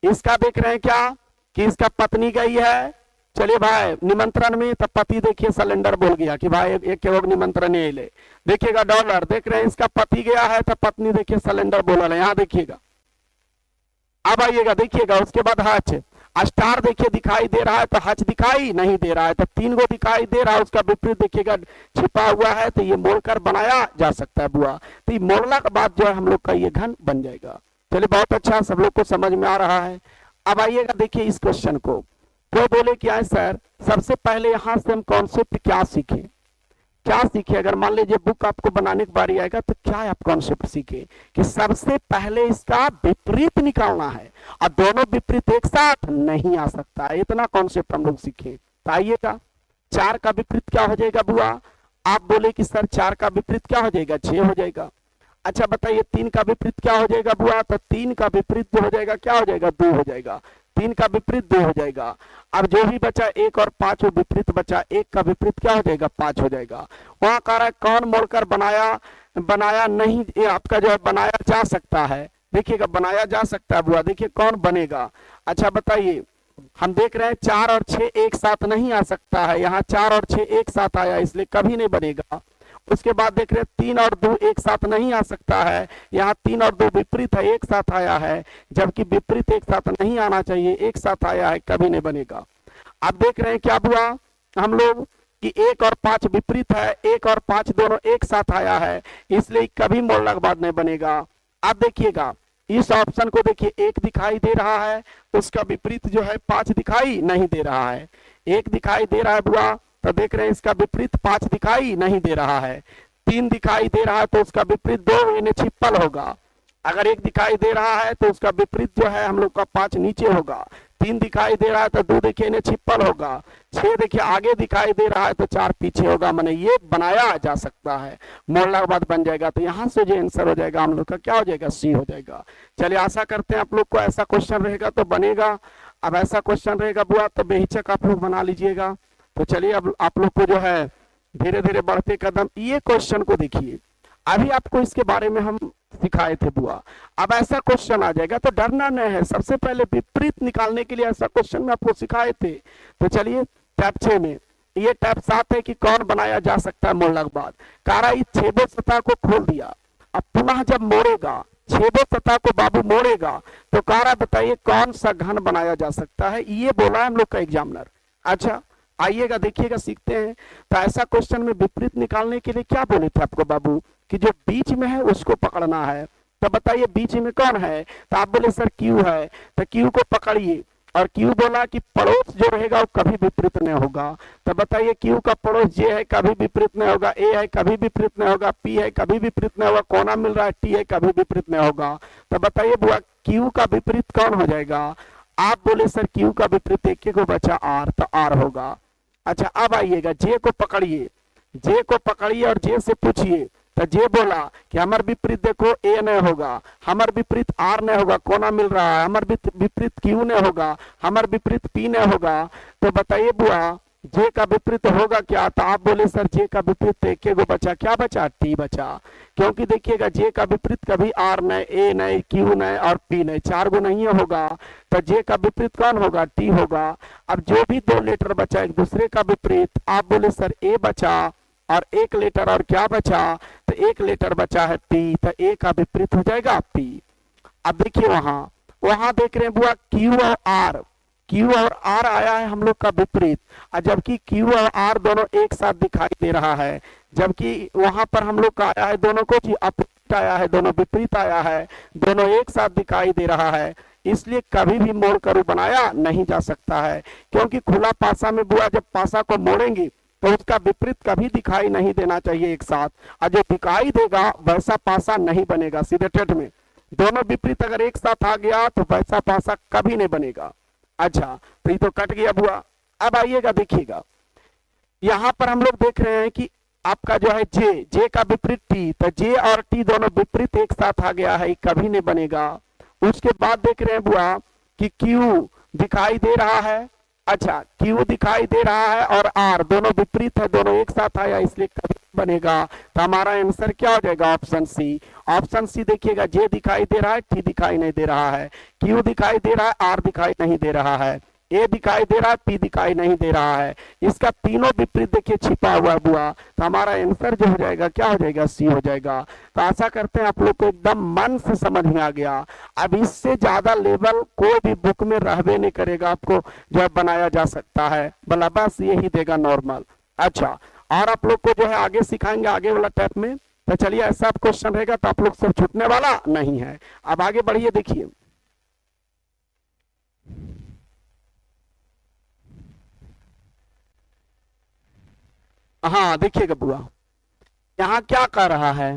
इसका देख रहे हैं क्या कि इसका पत्नी गई है, चलिए भाई निमंत्रण में, तो पति देखिए सिलेंडर बोल गया कि भाई एक के लोग निमंत्रण नहीं ले। देखिएगा डॉलर देख रहे हैं इसका पति गया है, तो पत्नी देखिए सिलेंडर बोला है, यहाँ देखिएगा। अब आइएगा देखिएगा उसके बाद हच, स्टार देखिए दिखाई दे रहा है तो हच दिखाई नहीं दे रहा है, तो 3 गो दिखाई दे रहा है, उसका विपरीत देखिएगा छिपा हुआ है, तो ये मोड़कर बनाया जा सकता है बुआ। तो ये मोड़ला के बाद जो है हम लोग का ये घन बन जाएगा। चलिए बहुत अच्छा, सब लोग को समझ में आ रहा है। अब आइएगा देखिए इस क्वेश्चन को, तो बोले क्या सर सबसे पहले यहाँ से हम कॉन्सेप्ट क्या सीखे, क्या सीखे। अगर मान लीजिए बुक आपको बनाने की बारी आएगा तो क्या आप कॉन्सेप्ट सीखे कि सबसे पहले इसका विपरीत निकालना है और दोनों विपरीत एक साथ नहीं आ सकता है, इतना कॉन्सेप्ट हम लोग सीखे। तो आइएगा 4 का विपरीत क्या हो जाएगा बुआ, आप बोले कि सर 4 का विपरीत क्या हो जाएगा, 6 हो जाएगा। अच्छा बताइए 3 का विपरीत क्या हो जाएगा बुआ, तो 3 का विपरीत जो हो जाएगा क्या हो जाएगा, 2 हो जाएगा, 3 का विपरीत 2 हो जाएगा। अब जो भी बचा 1 और 5 विपरीत बचा, 1 का विपरीत क्या हो जाएगा, 5 हो जाएगा। वहां कह रहा है कौन मोड़कर बनाया नहीं, ये आपका जो है बनाया जा सकता है। देखिएगा बनाया जा सकता है बुआ, देखिए कौन बनेगा। अच्छा बताइए हम देख रहे हैं 4 और 6 एक साथ नहीं आ सकता है, यहाँ 4 और 6 एक साथ आया इसलिए कभी नहीं बनेगा। उसके बाद देख रहे हैं 3 और 2 एक साथ नहीं आ सकता है, यहाँ 3 और 2 विपरीत है, एक साथ आया है, जबकि विपरीत एक साथ नहीं आना चाहिए, एक साथ आया है, कभी नहीं बनेगा। अब देख रहे हैं क्या हुआ हम लोग कि 1 और 5 विपरीत है, 1 और 5 दोनों एक साथ आया है, इसलिए कभी मोड़ने के बाद नहीं बनेगा। अब देखिएगा इस ऑप्शन को देखिए 1 दिखाई दे रहा है, उसका विपरीत जो है 5 दिखाई नहीं दे रहा है। 1 दिखाई दे रहा है बुआ, तो देख रहे हैं इसका विपरीत 5 दिखाई नहीं दे रहा है। 3 दिखाई दे रहा है तो उसका विपरीत 2 इन्हें छिपल होगा। अगर 1 दिखाई दे रहा है तो उसका विपरीत जो है हम लोग का 5 नीचे होगा। 3 दिखाई दे रहा है तो 2 देखिए इन्हें छिपल होगा। 6 देखिए आगे दिखाई दे रहा है तो 4 पीछे होगा, माने ये बनाया जा सकता है, मोड़ने के बाद बन जाएगा। तो यहाँ से जो आंसर हो जाएगा हम लोग का क्या हो जाएगा, सी हो जाएगा। चलिए आशा करते हैं आप लोग को ऐसा क्वेश्चन रहेगा तो बनेगा। अब ऐसा क्वेश्चन रहेगा बुआ तो बेहिचक आप लोग बना लीजिएगा। तो चलिए अब आप लोग को जो है धीरे धीरे बढ़ते कदम, ये क्वेश्चन को देखिए, अभी आपको इसके बारे में हम सिखाए थे बुआ। अब ऐसा क्वेश्चन आ जाएगा तो डरना नहीं है, सबसे पहले विपरीत निकालने के लिए ऐसा क्वेश्चन में आपको सिखाए थे। तो चलिए टैप 6 में ये टैप 7 है कि कौन बनाया जा सकता है मोड़ने के बाद। कारा इस छेदो सतह को खोल दिया, अब पुनः जब मोड़ेगा, छेदो सतह को बाबू मोड़ेगा तो कारा बताइए कौन सा घन बनाया जा सकता है, ये बोला हम लोग का एग्जामिनर। अच्छा आइएगा देखिएगा सीखते हैं। तो ऐसा क्वेश्चन में विपरीत निकालने के लिए क्या बोले थे आपको बाबू कि जो बीच में है उसको पकड़ना है। तो बताइए बीच में कौन है, तो आप बोले सर क्यू है, तो क्यू को पकड़िए। और क्यू बोला कि पड़ोस जो रहेगा वो कभी विपरीत नहीं होगा। तो बताइए क्यू का पड़ोस जे है कभी विपरीत नहीं होगा, ए है कभी विपरीत नहीं होगा, पी है कभी विपरीत नहीं होगा, कोना मिल रहा है टी है कभी विपरीत नहीं होगा। तो बताइए बुआ क्यू का विपरीत कौन हो जाएगा। आप बोले सर क्यू का विपरीत एक को बचा आर, तो आर होगा। अच्छा अब आइएगा जे को पकड़िए, जे को पकड़िए और जे से पूछिए। तो जे बोला कि हमार विपरीत देखो ए नहीं होगा, हमार विपरीत आर नहीं होगा, कोना मिल रहा है, हमार विपरीत क्यू नहीं होगा, हमार विपरीत पी नहीं होगा। तो बताइए बुआ जे का विपरीत होगा क्या। तो आप बोले सर जे का विपरीत एक को बचा, क्या बचा, टी बचा। क्योंकि देखिएगा जे का विपरीत कभी आर नहीं, ए नहीं, क्यू नहीं और पी नहीं, 4 गो नहीं होगा। तो जे का विपरीत कौन होगा, टी होगा। अब जो भी 2 लेटर बचा एक दूसरे का विपरीत, आप बोले सर ए बचा और 1 लेटर और क्या बचा, तो 1 लेटर बचा है पी, तो ए का विपरीत हो जाएगा पी। अब देखिए वहां देख रहे हैं बुआ क्यू और आर, क्यू और आर आया है हम लोग का विपरीत, और जबकि क्यू और आर दोनों एक साथ दिखाई दे रहा है, जबकि वहां पर हम लोग का आया है दोनों को जी अपोजिट आया है, दोनों विपरीत आया है, दोनों एक साथ दिखाई दे रहा है। इसलिए कभी भी मोड़ कर बनाया नहीं जा सकता है, क्योंकि खुला पासा में बुआ जब पासा को मोड़ेंगे तो उसका विपरीत कभी दिखाई नहीं देना चाहिए एक साथ, और जो दिखाई देगा वैसा पासा नहीं बनेगा सीधे टेढ़ में। दोनों विपरीत अगर एक साथ आ गया तो वैसा पासा कभी नहीं बनेगा। अच्छा तो ये तो कट गया बुआ। अब आइएगा देखिएगा यहां पर हम लोग देख रहे हैं कि आपका जो है जे, जे का विपरीत टी, तो जे और टी दोनों विपरीत एक साथ आ गया है, कभी नहीं बनेगा। उसके बाद देख रहे हैं बुआ कि क्यू दिखाई दे रहा है, अच्छा क्यू दिखाई दे रहा है और आर दोनों विपरीत है, दोनों एक साथ आया, इसलिए कभी बनेगा। तो हमारा आंसर क्या हो जाएगा, ऑप्शन सी। ऑप्शन सी देखिएगा जे दिखाई दे रहा है, टी दिखाई नहीं दे रहा है, क्यू दिखाई दे रहा है, आर दिखाई नहीं दे रहा है, ए दिखाई दे रहा है, पी दिखाई नहीं दे रहा है, इसका तीनों विपरीत देखिए छिपा हुआ है बुआ। तो हमारा आंसर जो हो जाएगा क्या हो जाएगा, सी हो जाएगा। तो आशा करते हैं आप लोग को एकदम मन से समझ में आ गया। अब इससे ज्यादा लेवल कोई भी बुक में रहबे नहीं करेगा, आपको जो है बनाया जा सकता है, भला बस यही देगा नॉर्मल। अच्छा और आप लोग को जो है आगे सिखाएंगे आगे वाला टैप में। तो चलिए ऐसा क्वेश्चन रहेगा तो आप लोग सब छूटने वाला नहीं है। अब आगे बढ़िए देखिए, हाँ देखिएगा बुआ यहाँ क्या कह रहा है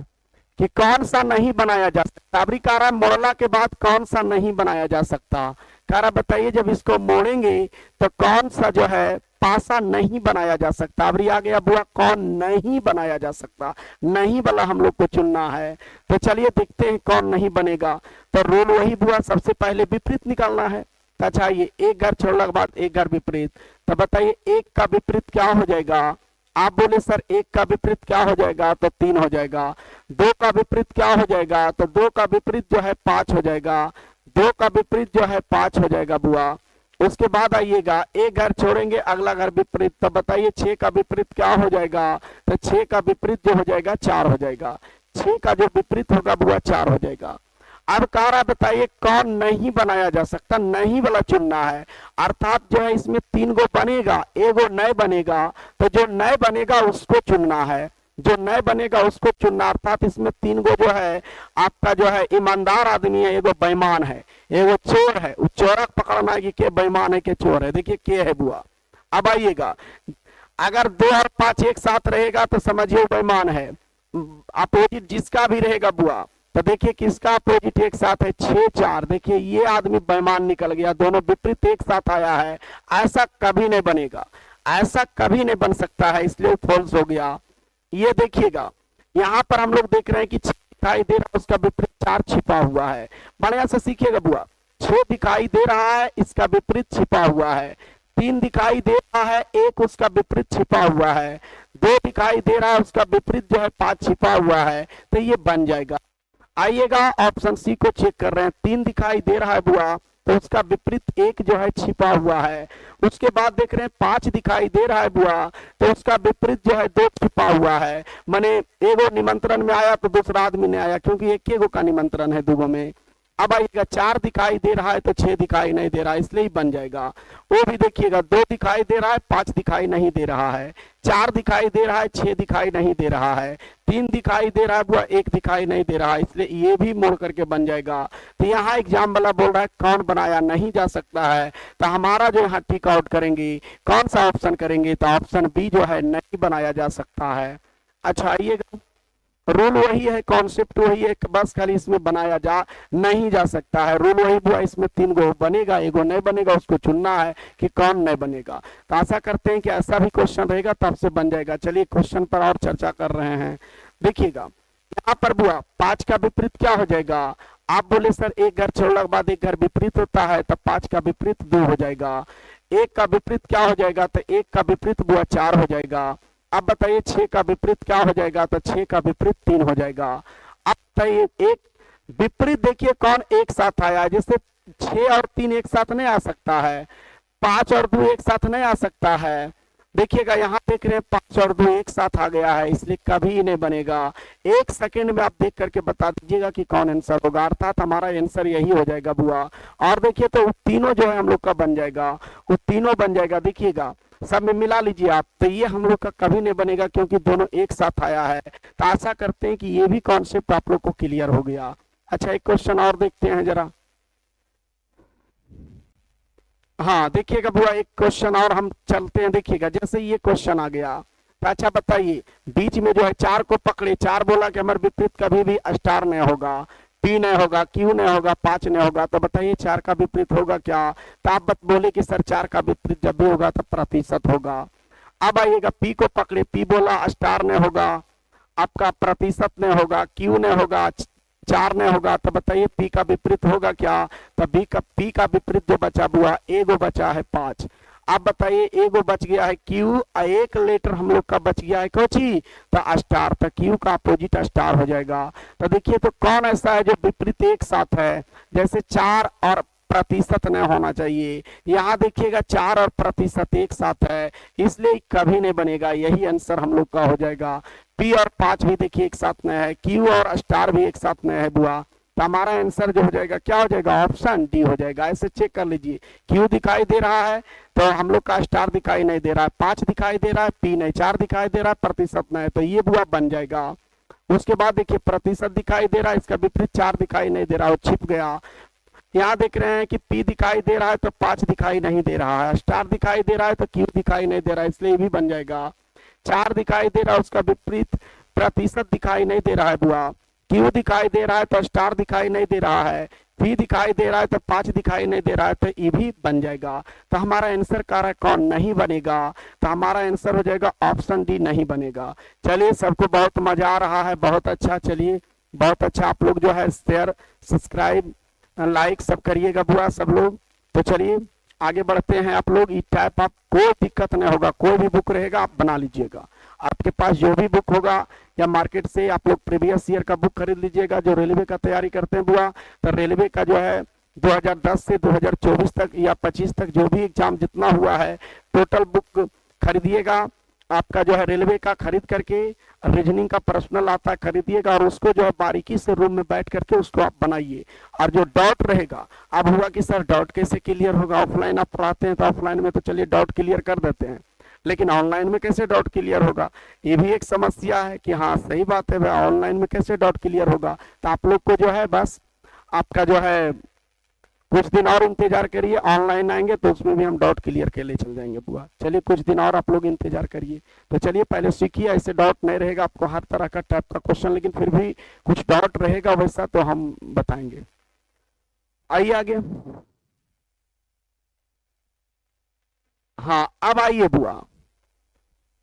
कि कौन सा नहीं बनाया जा सकता। अभी कह रहा है मोड़ला के बाद कौन सा नहीं बनाया जा सकता। कह रहा बताइए जब इसको मोड़ेंगे तो कौन सा जो है पासा नहीं बनाया जा सकता। अभी आ गया बुआ कौन नहीं बनाया जा सकता, नहीं वाला हम लोग को चुनना है। तो चलिए देखते हैं कौन नहीं बनेगा। तो रूल वही बुआ, सबसे पहले विपरीत निकालना है। तो अच्छा ये एक घर छोड़ने के बाद एक घर विपरीत, तो बताइए एक का विपरीत क्या हो जाएगा। आप बोले सर एक का विपरीत क्या हो जाएगा, तो 3 हो जाएगा। 2 का विपरीत क्या हो जाएगा, तो 2 का विपरीत जो है 5 हो जाएगा। 2 का विपरीत जो है 5 हो जाएगा बुआ। उसके बाद आइएगा एक घर छोड़ेंगे अगला घर विपरीत, तो बताइए 6 का विपरीत क्या हो जाएगा, तो 6 का विपरीत जो हो जाएगा 4 हो जाएगा। 6 का जो विपरीत होगा बुआ 4 हो जाएगा। अब कह रहा बताइए कौन नहीं बनाया जा सकता, नहीं वाला चुनना है। अर्थात जो है इसमें 3 गो बनेगा, एगो नए बनेगा, तो जो नए बनेगा उसको चुनना है, जो नए बनेगा उसको चुनना। अर्थात इसमें 3 गो जो है आपका जो है ईमानदार आदमी है, एगो बेईमान है, एगो चोर है। उस चोरक पकड़ना है कि के बेईमान है के चोर है। देखिए के है बुआ। अब आइएगा अगर 2 और 5 एक साथ रहेगा तो समझिए बेईमान है। अपोजिट जिसका भी रहेगा बुआ, तो देखिए किसका अपोजिट एक साथ है 6 4, देखिए ये आदमी बेईमान निकल गया, दोनों विपरीत एक साथ आया है। ऐसा कभी नहीं बनेगा, ऐसा कभी नहीं बन सकता है, इसलिए फॉल्स हो गया। ये देखिएगा यहाँ पर हम लोग देख रहे हैं कि 6 दिखाई दे रहा है, उसका विपरीत 4 छिपा हुआ है। बढ़िया से सीखिएगा बुआ। 6 दिखाई दे रहा है, इसका विपरीत छिपा हुआ है। 3 दिखाई दे रहा है, 1 उसका विपरीत छिपा हुआ है। 2 दिखाई दे रहा है, उसका विपरीत जो है 5 छिपा हुआ है, तो ये बन जाएगा। आइएगा ऑप्शन सी को चेक कर रहे हैं। 3 दिखाई दे रहा है बुआ, तो उसका विपरीत 1 जो है छिपा हुआ है। उसके बाद देख रहे हैं 5 दिखाई दे रहा है बुआ, तो उसका विपरीत जो है 2 छिपा हुआ है। माने एगो निमंत्रण में आया तो दूसरा आदमी नहीं आया, क्योंकि एक एगो का निमंत्रण है दूगो में। अब आइएगा 4 दिखाई दे रहा है तो 6 दिखाई नहीं दे रहा है, इसलिए ही बन जाएगा। वो भी देखिएगा 2 दिखाई दे रहा है, 5 दिखाई नहीं दे रहा है। 4 दिखाई दे रहा है, 6 दिखाई नहीं दे रहा है। 3 दिखाई दे रहा है बुआ, 1 दिखाई नहीं दे रहा है, इसलिए ये भी मोड़ करके बन जाएगा। तो यहाँ एग्जाम वाला बोल रहा है कौन बनाया नहीं जा सकता है, तो हमारा जो यहाँ टिक आउट करेंगे, कौन सा ऑप्शन करेंगे, तो ऑप्शन बी जो है नहीं बनाया जा सकता है। अच्छा आइएगा, रूल वही है, कॉन्सेप्ट वही है, बस खाली इसमें बनाया जा नहीं जा सकता है। रूल वही बुआ, इसमें 3 गो बनेगा, एगो नहीं बनेगा, उसको चुनना है कि कौन नहीं बनेगा। तो आशा करते हैं कि ऐसा भी क्वेश्चन रहेगा तब से बन जाएगा। चलिए क्वेश्चन पर और चर्चा कर रहे हैं। देखिएगा यहाँ पर बुआ 5 का विपरीत क्या हो जाएगा। आप बोले सर एक घर छोड़ने के बाद एक घर विपरीत होता है, तब 5 का विपरीत 2 हो जाएगा। 1 का विपरीत क्या हो जाएगा, तो 1 का विपरीत बुआ 4 हो जाएगा। अब बताइए 6 का विपरीत क्या हो जाएगा, तो 6 का विपरीत 3 हो जाएगा। अब बताइए एक विपरीत देखिए कौन एक साथ आया, जैसे 6 और 3 एक साथ नहीं आ सकता है, 5 और 2 एक साथ नहीं आ सकता है। देखिएगा यहाँ देख रहे हैं 5 और 2 एक साथ आ गया है, इसलिए कभी नहीं बनेगा। 1 सेकेंड में आप देख करके बता दीजिएगा कि कौन आंसर होगा, अर्थात हमारा आंसर यही हो जाएगा बुआ। और देखिए तो तीनों जो है हम लोग का बन जाएगा, वो तीनों बन जाएगा। देखिएगा सब में मिला लीजिए आप, तो ये हम लोग का कभी नहीं बनेगा क्योंकि दोनों एक साथ आया है। तो आशा करते हैं कि ये भी कॉन्सेप्ट आप लोग को क्लियर हो गया। अच्छा एक क्वेश्चन और देखते हैं जरा। हाँ देखिएगा बुआ एक क्वेश्चन और हम चलते हैं। देखिएगा जैसे ये क्वेश्चन आ गया, तो अच्छा बताइए बीच में जो है 4 को पकड़े, 4 बोला कि हमारे विपरीत कभी भी स्टार नहीं होगा, पी नहीं होगा, क्यू नहीं होगा, 5 नहीं होगा, तो बताइए 4 का विपरीत होगा क्या। तो आप बोले कि सर 4 का विपरीत जब भी होगा तो प्रतिशत होगा। अब आइएगा पी को पकड़े, पी बोला स्टार नहीं होगा, आपका प्रतिशत नहीं होगा, क्यू नहीं होगा, 4 नहीं होगा, तो बताइए पी का विपरीत होगा क्या। तो पी का विपरीत जो बचा हुआ एगो बचा है 5। आप बताइए एगो बच गया है क्यू, एक लेटर हम लोग का बच गया है कोची, तो स्टार, तो क्यू का अपोजिट स्टार हो जाएगा। तो देखिए तो कौन ऐसा है जो विपरीत एक साथ है, जैसे 4 और प्रतिशत नहीं होना चाहिए। यहाँ देखिएगा 4 और प्रतिशत एक साथ है, इसलिए कभी नहीं बनेगा, यही आंसर हम लोग का हो जाएगा। पी और 5 भी देखिए एक साथ में है, क्यू और स्टार भी एक साथ में है बुआ, तो हमारा आंसर जो हो जाएगा क्या हो जाएगा, ऑप्शन डी हो जाएगा। ऐसे चेक कर लीजिए, क्यू दिखाई दे रहा है तो हम लोग का स्टार दिखाई नहीं दे रहा है, 5 दिखाई दे रहा है, पी नहीं, 4 दिखाई दे रहा है, प्रतिशत नहीं, तो ये बुआ बन जाएगा। उसके बाद देखिए प्रतिशत दिखाई दे रहा है, इसका विपरीत 4 दिखाई नहीं दे रहा है, वो छिप गया। यहाँ देख रहे हैं कि पी दिखाई दे रहा है तो 5 दिखाई नहीं दे रहा है, स्टार दिखाई दे रहा है तो क्यू दिखाई नहीं दे रहा है, इसलिए भी बन जाएगा। 4 दिखाई दे रहा है, उसका विपरीत प्रतिशत दिखाई नहीं दे रहा है बुआ, क्यू दिखाई दे रहा है तो स्टार दिखाई नहीं दे रहा है, पी दिखाई दे रहा है तो 5 दिखाई नहीं दे रहा है, तो ये भी बन जाएगा। तो हमारा आंसर क्या है, कौन नहीं बनेगा, तो हमारा आंसर हो जाएगा ऑप्शन डी नहीं बनेगा। चलिए सबको बहुत मजा आ रहा है, बहुत अच्छा, चलिए बहुत अच्छा। आप लोग जो है शेयर सब्सक्राइब लाइक सब करिएगा बुआ सब लोग। तो चलिए आगे बढ़ते हैं। आप लोग इस टाइप आप कोई दिक्कत नहीं होगा, कोई भी बुक रहेगा आप बना लीजिएगा। आपके पास जो भी बुक होगा या मार्केट से आप लोग प्रीवियस ईयर का बुक खरीद लीजिएगा। जो रेलवे का तैयारी करते हैं बुआ, तो रेलवे का जो है 2010 से 2024 तक या 25 तक जो भी एग्जाम जितना हुआ है टोटल बुक खरीदिएगा। आपका जो है रेलवे का खरीद करके रीजनिंग का पर्सनल आता है खरीदिएगा, और उसको जो है बारीकी से रूम में बैठ करके उसको आप बनाइए। और जो डाउट रहेगा, अब हुआ कि सर डाउट कैसे क्लियर होगा, ऑफलाइन आप पढ़ाते हैं तो ऑफलाइन में तो चलिए डाउट क्लियर कर देते हैं, लेकिन ऑनलाइन में कैसे डाउट क्लियर होगा, ये भी एक समस्या है कि हाँ सही बात है भाई ऑनलाइन में कैसे डाउट क्लियर होगा। तो आप लोग को जो है बस आपका जो है कुछ दिन और इंतजार करिए, ऑनलाइन आएंगे तो उसमें भी हम डाउट क्लियर के लिए चल जाएंगे बुआ। चलिए कुछ दिन और आप लोग इंतजार करिए। तो चलिए पहले सीखिए, ऐसे डाउट नहीं रहेगा आपको हर तरह का टाइप का क्वेश्चन, लेकिन फिर भी कुछ डाउट रहेगा वैसा तो हम बताएंगे। आइए आगे। हाँ अब आइए बुआ,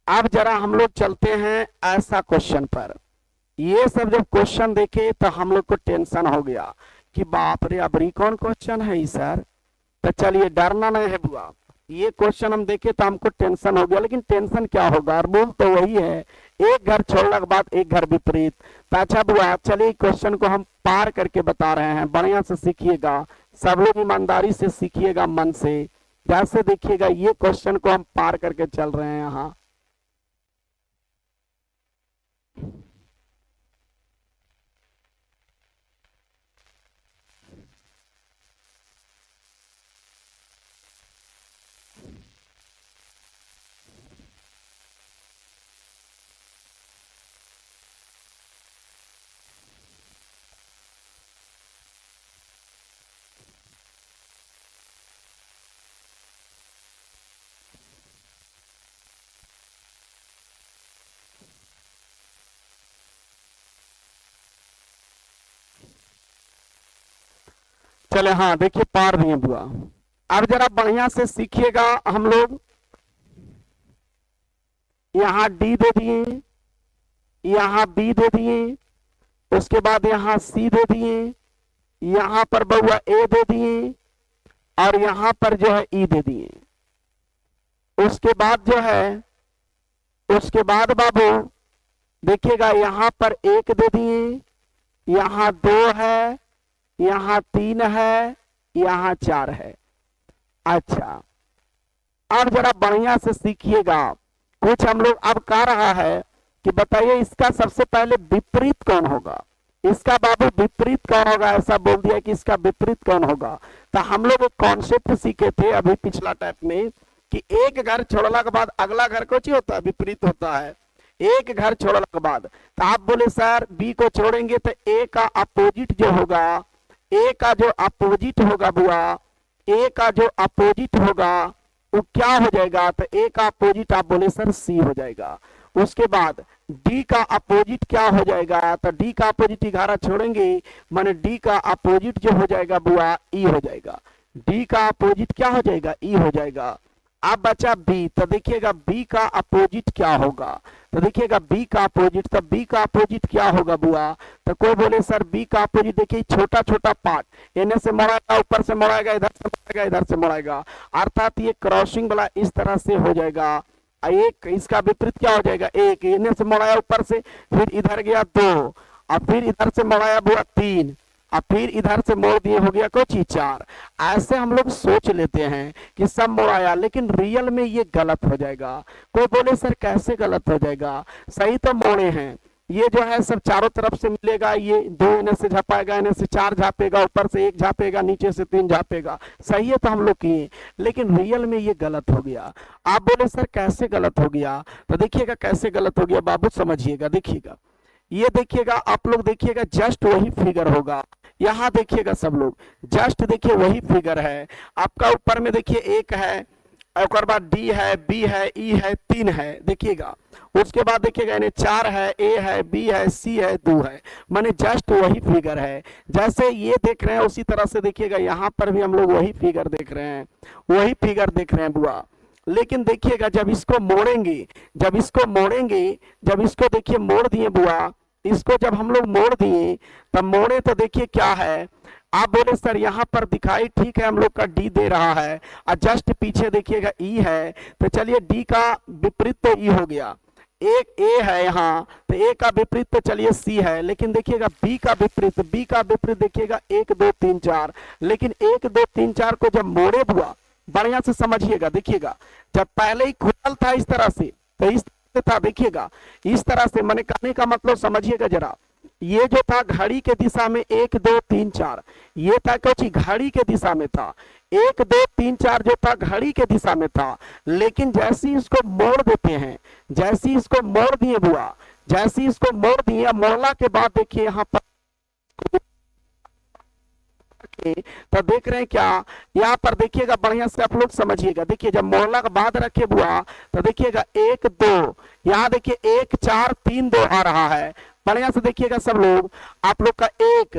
अब जरा हम लोग चलते हैं ऐसा क्वेश्चन पर। ये सब जब क्वेश्चन देखे तो हम लोग को टेंशन हो गया कि बाप रे अब कौन क्वेश्चन है सर। तो चलिए डरना नहीं है बुआ, ये क्वेश्चन हम देखे तो हमको टेंशन हो गया, लेकिन टेंशन क्या होगा, रूल तो वही है, एक घर छोड़ने के बाद एक घर विपरीत। तो अच्छा बुआ चलिए क्वेश्चन को हम पार करके बता रहे हैं, बढ़िया से सीखिएगा, सब लोग ईमानदारी से सीखिएगा मन से। जैसे देखिएगा ये क्वेश्चन को हम पार करके चल रहे हैं यहाँ। चले हाँ देखिए पार दिए बुआ। अब जरा बढ़िया से सीखिएगा हम लोग, यहाँ डी दे दिए, यहाँ बी दे दिए, उसके बाद यहाँ सी दे दिए, यहाँ पर बउआ ए दे दिए, और यहाँ पर जो है ई दे दिए। उसके बाद जो है, उसके बाद बाबू देखिएगा यहाँ पर एक दे दिए, यहाँ 2 है, यहाँ 3 है, यहाँ 4 है। अच्छा अब जरा बढ़िया से सीखिएगा, कुछ हम लोग अब कह रहा है कि बताइए इसका सबसे पहले विपरीत कौन होगा, इसका बाबू विपरीत कौन होगा, ऐसा बोल दिया कि इसका विपरीत कौन होगा। तो हम लोग एक कॉन्सेप्ट सीखे थे अभी पिछला टाइप में कि एक घर छोड़ने के बाद अगला घर कुछ होता है, विपरीत होता है। एक घर छोड़ने के बाद तो आप बोले सर बी को छोड़ेंगे तो ए का अपोजिट जो होगा, ए का जो अपोजिट होगा बुआ, ए का जो अपोजिट होगा वो क्या हो जाएगा, तो ए का अपोजिट आप बोले सर सी हो जाएगा। उसके बाद डी का अपोजिट क्या हो जाएगा, तो डी का अपोजिट 11 छोड़ेंगे, माने डी का अपोजिट जो हो जाएगा बुआ ई हो जाएगा। डी का अपोजिट क्या हो जाएगा, ई हो जाएगा। अब बचा बी, तो देखिएगा बी का अपोजिट क्या होगा, तो देखिएगा बी का अपोजिट, तो बी का अपोजिट क्या होगा बुआ, तो कोई बोले सर बी का अपोजिट देखिए छोटा छोटा पार्ट, इन्हें से मोड़ाएगा, ऊपर से मोड़ाएगा, इधर से मोड़ाएगा, इधर से मोड़ाएगा, अर्थात ये क्रॉसिंग वाला इस तरह से हो जाएगा। एक इसका विपरीत क्या हो जाएगा, एक इन्हें से मोड़ाया ऊपर से, फिर इधर गया 2, और फिर इधर से मोड़ाया बुआ 3, और फिर इधर से मोड़ दिए हो गया कुछ 4। ऐसे हम लोग सोच लेते हैं कि सब मोड़ाया, लेकिन रियल में ये गलत हो जाएगा। कोई बोले सर कैसे गलत हो जाएगा, सही तो मोड़े हैं, ये जो है सब चारों तरफ से मिलेगा, ये 2 इन्हें से झपाएगा, इन्हें से 4 झापेगा, ऊपर से 1 झापेगा, नीचे से 3 झापेगा, सही है तो हम लोग किए, लेकिन रियल में ये गलत हो गया। आप बोले सर कैसे गलत हो गया, तो देखिएगा कैसे गलत हो गया बाबू, समझिएगा। देखिएगा ये देखिएगा आप लोग, देखिएगा जस्ट वही फिगर होगा, यहाँ देखिएगा सब लोग जस्ट देखिए वही फिगर है आपका। ऊपर में देखिए 1 है, और बाद डी है, बी है, ई है, 3 है, देखिएगा। उसके बाद देखिएगा इन्हें 4 है, ए है, बी है, सी है, 2 है, माने जस्ट वही फिगर है। जैसे ये देख रहे हैं उसी तरह से देखिएगा यहाँ पर भी हम लोग वही फिगर देख रहे हैं, वही फिगर देख रहे हैं बुआ। लेकिन देखिएगा जब इसको मोड़ेंगे, जब इसको मोड़ेंगे, जब इसको देखिए मोड़ दिए बुआ, इसको जब हम लोग मोड़ दिए तब मोड़े तो देखिए क्या है, आप बोले सर यहाँ पर दिखाई ठीक है हम लोग का डी दे रहा है, और जस्ट पीछे देखिएगा ई है, तो चलिए डी का विपरीत तो ई हो गया, एक ए है यहाँ, तो ए का विपरीत तो चलिए सी है, लेकिन देखिएगा बी का विपरीत, बी का विपरीत देखिएगा 1 2 3 4, लेकिन 1 2 3 4 को जब मोड़े बुआ बढ़िया से समझिएगा, देखिएगा जब पहले ही खुलल था इस तरह से, तो इस था, देखिएगा इस तरह से, मैंने कहने का मतलब समझिएगा जरा, ये जो था घड़ी के दिशा में 1 2 3 4, ये था कुछ घड़ी के दिशा में था, 1 2 3 4 जो था घड़ी के दिशा में था, लेकिन जैसे इसको मोड़ देते हैं, जैसे इसको मोड़ दिए बुआ, जैसे इसको मोड़ दिए, मोड़ला के बाद देखिए यहाँ पर तो देख रहे हैं क्या, यहाँ पर देखिएगा बढ़िया से आप लोग समझिएगा, देखिए जब मोड़ला के बाद रखे बुआ तो देखिएगा 1 2, यहाँ देखिए 1 4 3 2 आ रहा है, बढ़िया से देखिएगा सब लोग, आप लोग का 1,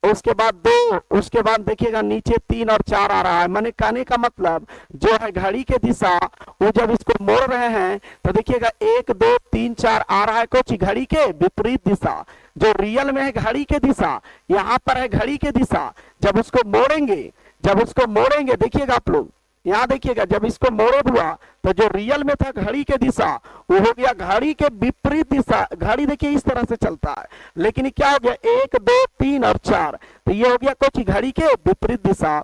उसके बाद 2, उसके बाद देखिएगा नीचे 3 और 4 आ रहा है। मैंने कहने का मतलब जो है घड़ी के दिशा, वो जब इसको मोड़ रहे हैं तो देखिएगा 1 2 3 4 आ रहा है कुछ घड़ी के विपरीत दिशा। जो रियल में है घड़ी के दिशा, यहाँ पर है घड़ी के दिशा। जब उसको मोड़ेंगे देखिएगा आप लोग, यहाँ देखिएगा जब इसको मोड़े हुआ तो जो रियल में था घड़ी के दिशा, वो हो गया घड़ी के विपरीत दिशा। घड़ी देखिए इस तरह से चलता है, लेकिन क्या हो गया 1 2 3 और 4, तो ये हो गया कुछ घड़ी के विपरीत दिशा।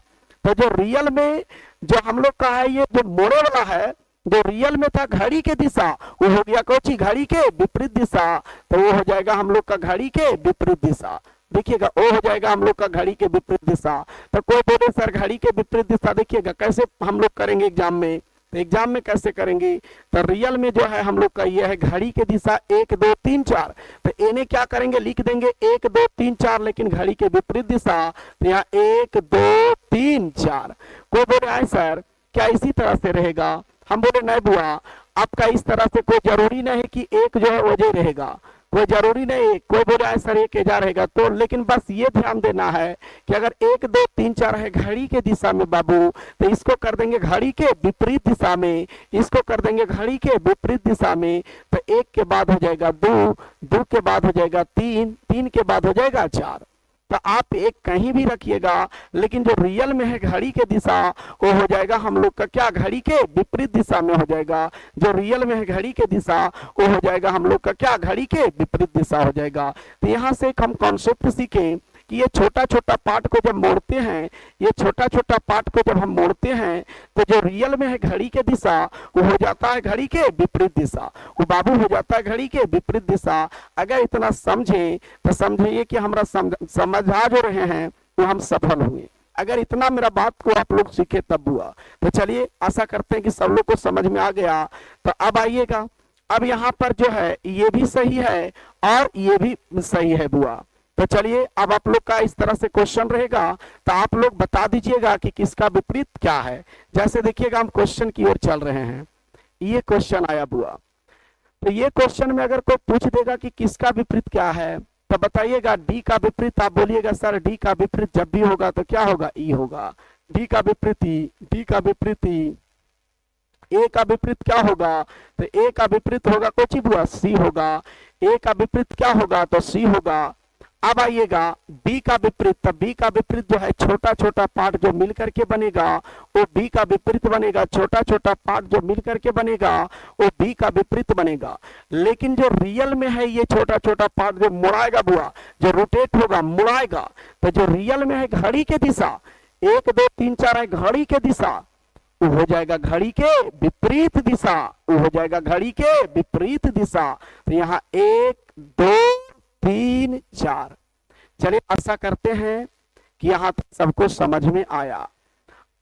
तो जो रियल में जो हम लोग का है, ये जो मोड़े वाला है, जो रियल में था घड़ी के दिशा, वो हो गया कोची घड़ी के विपरीत दिशा। तो वो हो जाएगा हम लोग का घड़ी के विपरीत दिशा। देखिएगा वो हो जाएगा हम लोग का घड़ी के विपरीत दिशा। तो कोई बोले सर घड़ी के विपरीत दिशा देखिएगा कैसे हम लोग करेंगे एग्जाम में, तो एग्जाम में कैसे करेंगे, तो रियल में जो है हम लोग का ये है घड़ी के दिशा 1 2 3 4, तो इन्हें क्या करेंगे लिख देंगे 1 2 3 4, लेकिन घड़ी के विपरीत दिशा तो यहाँ 1 2 3 4। कोई बोले आए सर क्या इसी तरह से रहेगा, हम बोले नहीं बुआ, आपका इस तरह से कोई जरूरी नहीं है कि एक जो है वजह रहेगा, कोई जरूरी नहीं। कोई बोले है सर एक जा रहेगा तो, लेकिन बस ये ध्यान देना है कि अगर 1 2 3 4 है घड़ी के दिशा में बाबू, तो इसको कर देंगे घड़ी के विपरीत दिशा में, इसको कर देंगे घड़ी के विपरीत दिशा में। तो 1 के बाद हो जाएगा 2, 2 के बाद हो जाएगा 3, 3 के बाद हो जाएगा 4। तो आप एक कहीं भी रखिएगा, लेकिन जो रियल में है घड़ी के दिशा, वो हो जाएगा हम लोग का क्या घड़ी के विपरीत दिशा में हो जाएगा। जो रियल में है घड़ी के दिशा, वो हो जाएगा हम लोग का क्या घड़ी के विपरीत दिशा हो जाएगा। तो यहाँ से एक हम कॉन्सेप्ट सीखें कि ये छोटा छोटा पार्ट को जब मोड़ते हैं, ये छोटा छोटा पार्ट को जब हम मोड़ते हैं, तो जो रियल में है घड़ी के दिशा, वो हो जाता है घड़ी के विपरीत दिशा, वो बाबू हो जाता है घड़ी के विपरीत दिशा। अगर इतना समझे तो समझिए कि हमारा समझा जो रहे हैं वो हम सफल हुए। अगर इतना मेरा बात को आप लोग सीखे तब हुआ। तो चलिए आशा करते हैं कि सब लोग को समझ में आ गया। तो अब आइएगा, अब यहाँ पर जो है ये भी सही है और ये भी सही है बुआ। तो चलिए अब आप लोग का इस तरह से क्वेश्चन रहेगा, तो आप लोग बता दीजिएगा कि किसका विपरीत क्या है। जैसे देखिएगा हम क्वेश्चन की ओर चल रहे हैं, ये क्वेश्चन आया बुआ, तो ये क्वेश्चन में अगर कोई पूछ देगा कि किसका विपरीत क्या है, तो बताइएगा डी का विपरीत। आप बोलिएगा सर डी का विपरीत जब भी होगा तो क्या होगा, ई होगा। डी का विपरीत ई, डी का विपरीत ई। ए का विपरीत क्या होगा, तो ए का विपरीत होगा कोची बुआ, सी होगा। ए का विपरीत क्या होगा, तो सी होगा। अब आइएगा बी का विपरीत, तब बी का विपरीत जो है छोटा छोटा पार्ट जो मिल करके बनेगा वो बी का विपरीत बनेगा। छोटा छोटा पार्ट जो मिल करके बनेगा वो बी का विपरीत बनेगा। लेकिन जो रियल में है ये छोटा छोटा पार्ट जो मुड़ाएगा बुआ, जो रोटेट होगा मुड़ाएगा, तो जो रियल में है घड़ी के दिशा 1 2 3 4 है घड़ी के दिशा, वो हो जाएगा घड़ी के विपरीत दिशा, वो हो जाएगा घड़ी के विपरीत दिशा। तो यहाँ 1 2 3 4। चलिए आशा करते हैं कि यहाँ तक सबको समझ में आया।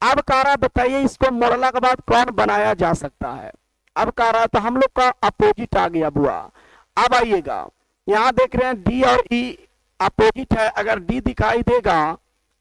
अब कह रहा बताइए इसको मोड़ला के बाद कौन बनाया जा सकता है। अब कह रहा तो हम लोग का अपोजिट आ गया बुआ। अब आइएगा यहाँ देख रहे हैं डी और ई अपोजिट है। अगर डी दिखाई देगा,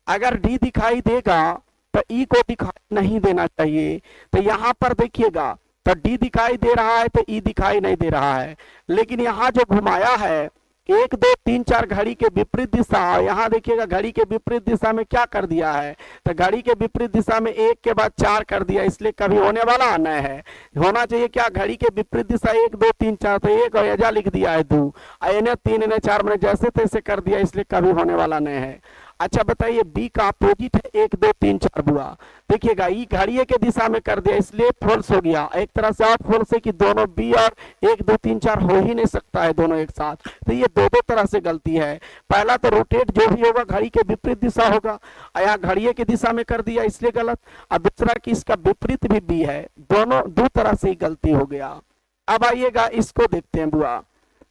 अगर डी दिखाई देगा तो ई को दिखाई नहीं देना चाहिए। तो यहाँ पर देखिएगा तो डी दिखाई दे रहा है तो ई दिखाई नहीं दे रहा है। लेकिन यहाँ जो घुमाया है 1 2 3 4 घड़ी के विपरीत दिशा, यहाँ देखिएगा घड़ी के विपरीत दिशा में क्या कर दिया है, तो घड़ी के विपरीत दिशा में 1 के बाद 4 कर दिया, इसलिए कभी होने वाला नहीं है। होना चाहिए क्या, घड़ी के विपरीत दिशा 1 2 3 4, तो 1 और एजा लिख दिया है 2, इन्हें 3 इन्हें 4 मैंने जैसे तैसे कर दिया, इसलिए कभी होने वाला नहीं है। अच्छा बताइए बी का अपोजिट है 1 2 3 4 बुआ। देखिएगा ई घड़िए के दिशा में कर दिया, इसलिए फॉल्स हो गया। एक तरह से और फॉल्स है कि दोनों बी और 1 2 3 4 हो ही नहीं सकता है दोनों एक साथ, तो ये दो तरह से गलती है। पहला तो रोटेट जो भी होगा घड़ी के विपरीत दिशा होगा, यहाँ घड़िए की दिशा में कर दिया इसलिए गलत, और दूसरा कि इसका विपरीत भी बी है, दोनों दो तरह से ही गलती हो गया। अब आइएगा इसको देखते हैं बुआ।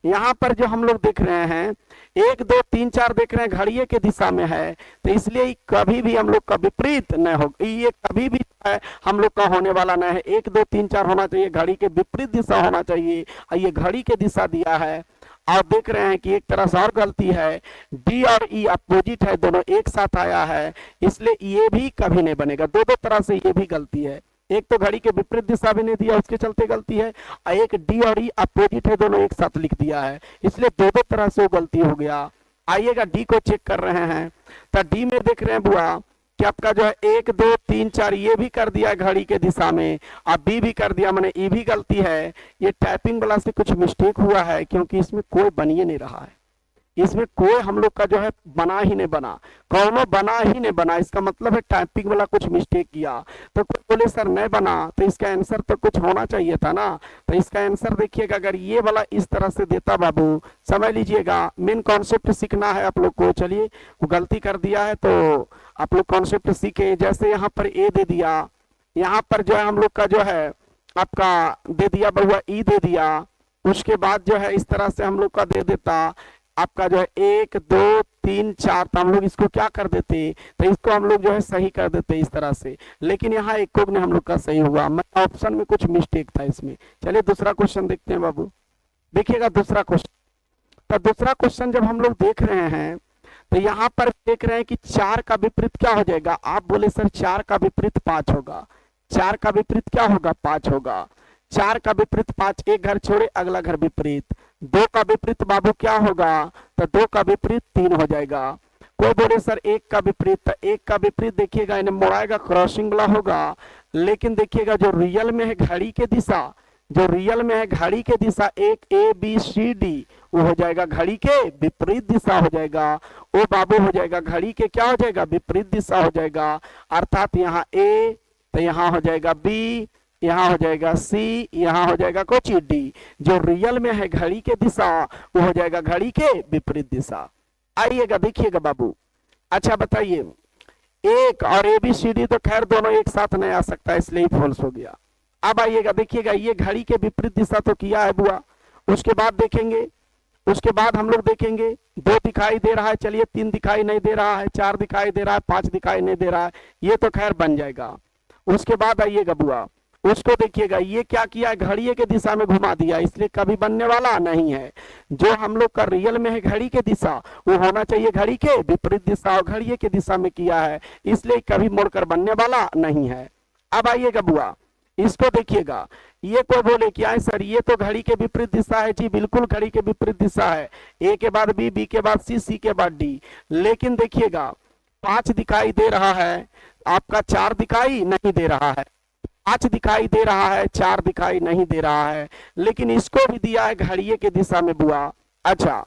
यहाँ पर जो हम लोग देख रहे हैं 1 2 3 4 देख रहे हैं घड़िए के दिशा में है, तो इसलिए कभी भी हम लोग का विपरीत नहीं होगा, ये कभी भी हम लोग का होने वाला नहीं है। 1 2 3 4 होना चाहिए, घड़ी के विपरीत दिशा होना चाहिए, और ये घड़ी के दिशा दिया है। आप देख रहे हैं कि एक तरह से और गलती है, डी और ई अपोजिट है, दोनों एक साथ आया है, इसलिए ये भी कभी नहीं बनेगा। दो तरह से ये भी गलती है, एक तो घड़ी के विपरीत दिशा भी नहीं दिया उसके चलते गलती है, और एक डी और ई अपोजिट है, दोनों एक साथ लिख दिया है, इसलिए दो तरह से वो गलती हो गया। आइएगा डी को चेक कर रहे हैं, तो डी में देख रहे हैं बुआ कि आपका जो है 1 2 3 4 ये भी कर दिया घड़ी के दिशा में, अब बी भी कर दिया, मैंने ई भी गलती है। ये टाइपिंग वाला से कुछ मिस्टेक हुआ है, क्योंकि इसमें कोई बन ही नहीं रहा है, इसमें कोई हम लोग का जो है बना ही नहीं बना, कौनो बना ही नहीं बना, इसका मतलब है टाइपिंग वाला कुछ मिस्टेक किया। तो कोई बोले सर नहीं बना, तो इसका आंसर तो कुछ होना चाहिए था ना। तो इसका आंसर देखिएगा, अगर ये वाला इस तरह से देता बाबू, समझ लीजिएगा, मेन कॉन्सेप्ट सीखना है आप लोग को। चलिए वो गलती कर दिया है तो आप लोग कॉन्सेप्ट सीखे। जैसे यहाँ पर ए दे दिया, यहाँ पर जो है हम लोग का जो है आपका दे दिया बहुआ ई दे दिया, उसके बाद जो है इस तरह से हम लोग का दे देता आपका जो है 1 2 3 4, तो हम लोग इसको क्या कर देते, तो इसको हम लोग जो है सही कर देते इस तरह से। लेकिन यहाँ एक ने हम लोग का सही हुआ, ऑप्शन में कुछ मिस्टेक था इसमें। चलिए दूसरा क्वेश्चन देखते हैं बाबू, देखिएगा दूसरा क्वेश्चन। तो दूसरा क्वेश्चन जब हम लोग देख रहे हैं तो यहाँ पर देख रहे हैं कि 4 का विपरीत क्या हो जाएगा। आप बोले सर 4 का विपरीत 5 होगा, 4 का विपरीत क्या होगा, 5 होगा। 4 का विपरीत 5, एक घर छोड़े अगला घर विपरीत। 2 का विपरीत बाबू क्या होगा, तो 2 का विपरीत 3 हो जाएगा। कोई बोले सर 1 का विपरीत, तो 1 का विपरीत देखिएगा इन्हें मोड़ाएगा, क्रॉसिंग वाला होगा। लेकिन देखिएगा जो रियल में है घड़ी के दिशा, जो रियल में है घड़ी के दिशा, एक ए बी सी डी, वो हो जाएगा घड़ी के विपरीत दिशा हो जाएगा। वो बाबू हो जाएगा घड़ी के क्या हो जाएगा, विपरीत दिशा हो जाएगा। अर्थात यहाँ ए, तो यहाँ हो जाएगा बी, यहाँ हो जाएगा सी, यहाँ हो जाएगा कोची डी। जो रियल में है घड़ी के दिशा, वो हो जाएगा घड़ी के विपरीत दिशा। आइएगा देखिएगा बाबू, अच्छा बताइए, 1 और ए बी सी डी तो खैर दोनों एक साथ नहीं आ सकता, इसलिए फॉल्स हो गया। अब आइएगा देखिएगा, ये घड़ी के विपरीत दिशा तो किया है बुआ। उसके बाद देखेंगे, उसके बाद हम लोग देखेंगे 2 दिखाई दे रहा है, चलिए 3 दिखाई नहीं दे रहा है, 4 दिखाई दे रहा है, 5 दिखाई नहीं दे रहा है, ये तो खैर बन जाएगा। उसके बाद आइएगा बुआ, उसको देखिएगा, ये क्या किया, घड़ी के दिशा में घुमा दिया, इसलिए कभी बनने वाला नहीं है। जो हम लोग का रियल में है घड़ी के दिशा, वो होना चाहिए घड़ी के विपरीत दिशा, और घड़ी के दिशा में किया है, इसलिए कभी मोड़कर बनने वाला नहीं है। अब आइएगा बुआ, इसको देखिएगा, ये कोई बोले कि आए सर ये तो घड़ी के विपरीत दिशा है। जी बिल्कुल घड़ी के विपरीत दिशा है, ए के बाद बी, बी के बाद सी, सी के बाद डी। लेकिन देखिएगा 5 दिखाई दे रहा है, आपका 4 दिखाई नहीं दे रहा है, 5 दिखाई दे रहा है, 4 दिखाई नहीं दे रहा है। लेकिन इसको भी दिया है घड़िए के दिशा में बुआ। अच्छा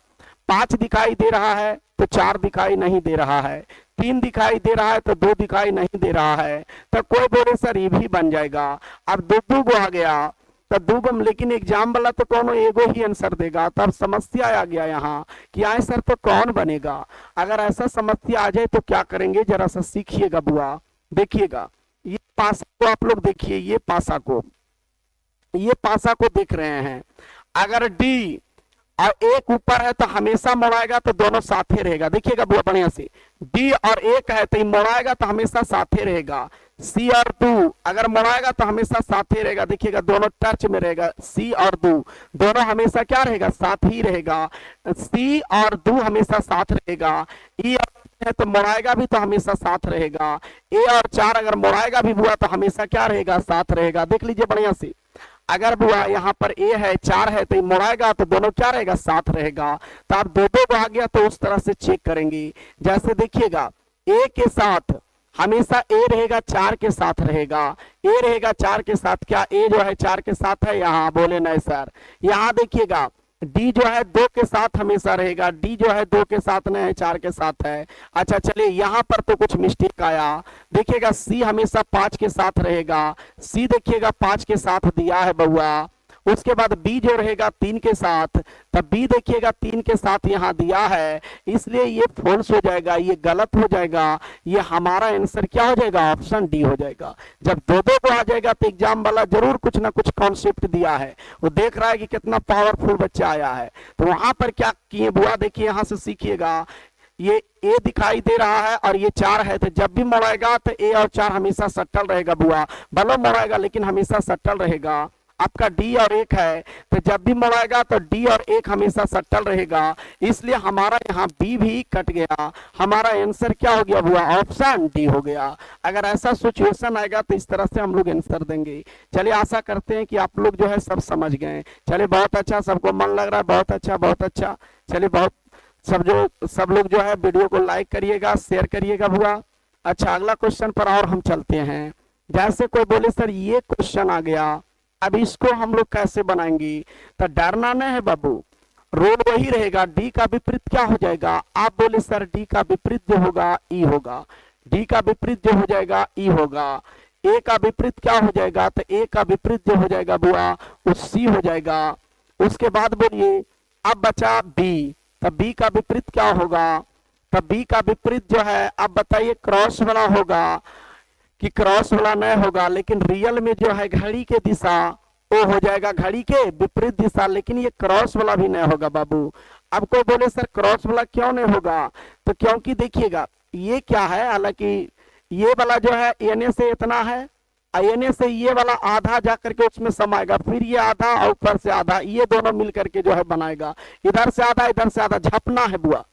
5 दिखाई दे रहा है तो 4 दिखाई नहीं दे रहा है, 3 दिखाई दे रहा है तो 2 दिखाई नहीं दे रहा है। तो कोई बोले सर ये भी बन जाएगा। अब 2 गो आ गया तो 2 गो, लेकिन एग्जाम वाला तो कौन एगो ही आंसर देगा। तब समस्या आ गया यहाँ कि आए सर तो कौन बनेगा। अगर ऐसा समस्या आ जाए तो क्या करेंगे, जरा सा सीखिएगा बुआ। देखिएगा ये पासा को आप लोग देखिए, ये पासा को देख रहे हैं। अगर डी और 1 ऊपर है तो हमेशा मोड़ाएगा तो दोनों साथे रहेगा। देखिएगा बुआ बढ़िया से, डी और 1 है तो मोड़ाएगा तो हमेशा साथे रहेगा। सी और 2 अगर मोड़ाएगा तो हमेशा साथे रहेगा। देखिएगा दोनों टच में रहेगा, सी और 2 दोनों हमेशा क्या रहेगा, साथ ही रहेगा। सी और 2 हमेशा साथ रहेगा। ई है तो मोड़ाएगा भी तो हमेशा साथ रहेगा। ए और 4 अगर मोड़ाएगा भी बुआ तो हमेशा क्या रहेगा, साथ रहेगा। देख लीजिए बढ़िया से, अगर बुआ यहाँ पर ए है 4 है तो मोड़ाएगा तो दोनों क्या रहेगा, साथ रहेगा। तो आप 2 को आ गया तो उस तरह से चेक करेंगे। जैसे देखिएगा ए के साथ हमेशा ए रहेगा, 4 के साथ रहेगा। ए रहेगा 4 के साथ, क्या ए जो है 4 के साथ है, यहाँ बोले नहीं सर। यहाँ देखिएगा डी जो है 2 के साथ हमेशा रहेगा, डी जो है 2 के साथ नहीं है, 4 के साथ है। अच्छा चलिए यहाँ पर तो कुछ मिस्टेक आया। देखिएगा सी हमेशा 5 के साथ रहेगा, सी देखिएगा 5 के साथ दिया है बउआ। उसके बाद बी जो रहेगा 3 के साथ, तब बी देखिएगा 3 के साथ यहाँ दिया है, इसलिए ये फॉल्स हो जाएगा, ये गलत हो जाएगा। ये हमारा आंसर क्या हो जाएगा, ऑप्शन डी हो जाएगा। जब 2 को आ जाएगा तो एग्जाम वाला जरूर कुछ ना कुछ कॉन्सेप्ट दिया है, वो देख रहा है कि कितना पावरफुल बच्चा आया है। तो वहां पर क्या किए बुआ, देखिए यहाँ से सीखिएगा। ये ए दिखाई दे रहा है और ये 4 है, तो जब भी मोड़ाएगा तो ए और 4 हमेशा सट्टल रहेगा बुआ। भले मोड़ाएगा लेकिन हमेशा सट्टल रहेगा। आपका डी और 1 है तो जब भी मोड़ाएगा तो डी और 1 हमेशा सट्टल रहेगा, इसलिए हमारा यहाँ बी भी कट गया। हमारा आंसर क्या हो गया हुआ, ऑप्शन डी हो गया। अगर ऐसा सिचुएशन आएगा तो इस तरह से हम लोग आंसर देंगे। चलिए आशा करते हैं कि आप लोग जो है सब समझ गए। चलिए बहुत अच्छा, सबको मन लग रहा है, बहुत अच्छा बहुत अच्छा। चलिए बहुत सब लोग जो है वीडियो को लाइक करिएगा, शेयर करिएगा बुआ। अच्छा, अगला क्वेश्चन पर और हम चलते हैं। जैसे कोई बोले सर ये क्वेश्चन आ गया, अब इसको हम लोग कैसे बनाएंगे, तो डरना नहीं है बाबू, रूल वही रहेगा। डी का विपरीत क्या हो जाएगा, आप बोले सर डी का विपरीत जो होगा ई होगा, डी का विपरीत जो हो जाएगा ई होगा। ए का विपरीत क्या हो जाएगा, तो ए का विपरीत जो हो जाएगा बुआ वो सी हो जाएगा। उसके बाद बोलिए अब बचा बी, तब बी का विपरीत क्या होगा, तब बी का विपरीत जो है अब बताइए क्रॉस वाला होगा कि क्रॉस वाला नहीं होगा, लेकिन रियल में जो है घड़ी के दिशा वो हो जाएगा घड़ी के विपरीत दिशा, लेकिन ये क्रॉस वाला भी नहीं होगा बाबू। अब कोई बोले सर क्रॉस वाला क्यों नहीं होगा, तो क्योंकि देखिएगा ये क्या है, हालांकि ये वाला जो है एने से इतना है, एने से ये वाला आधा जा करके उसमें समाएगा, फिर ये आधा और ऊपर से आधा, ये दोनों मिल करके जो है बनाएगा। इधर से आधा इधर से आधा झापना है बुआ,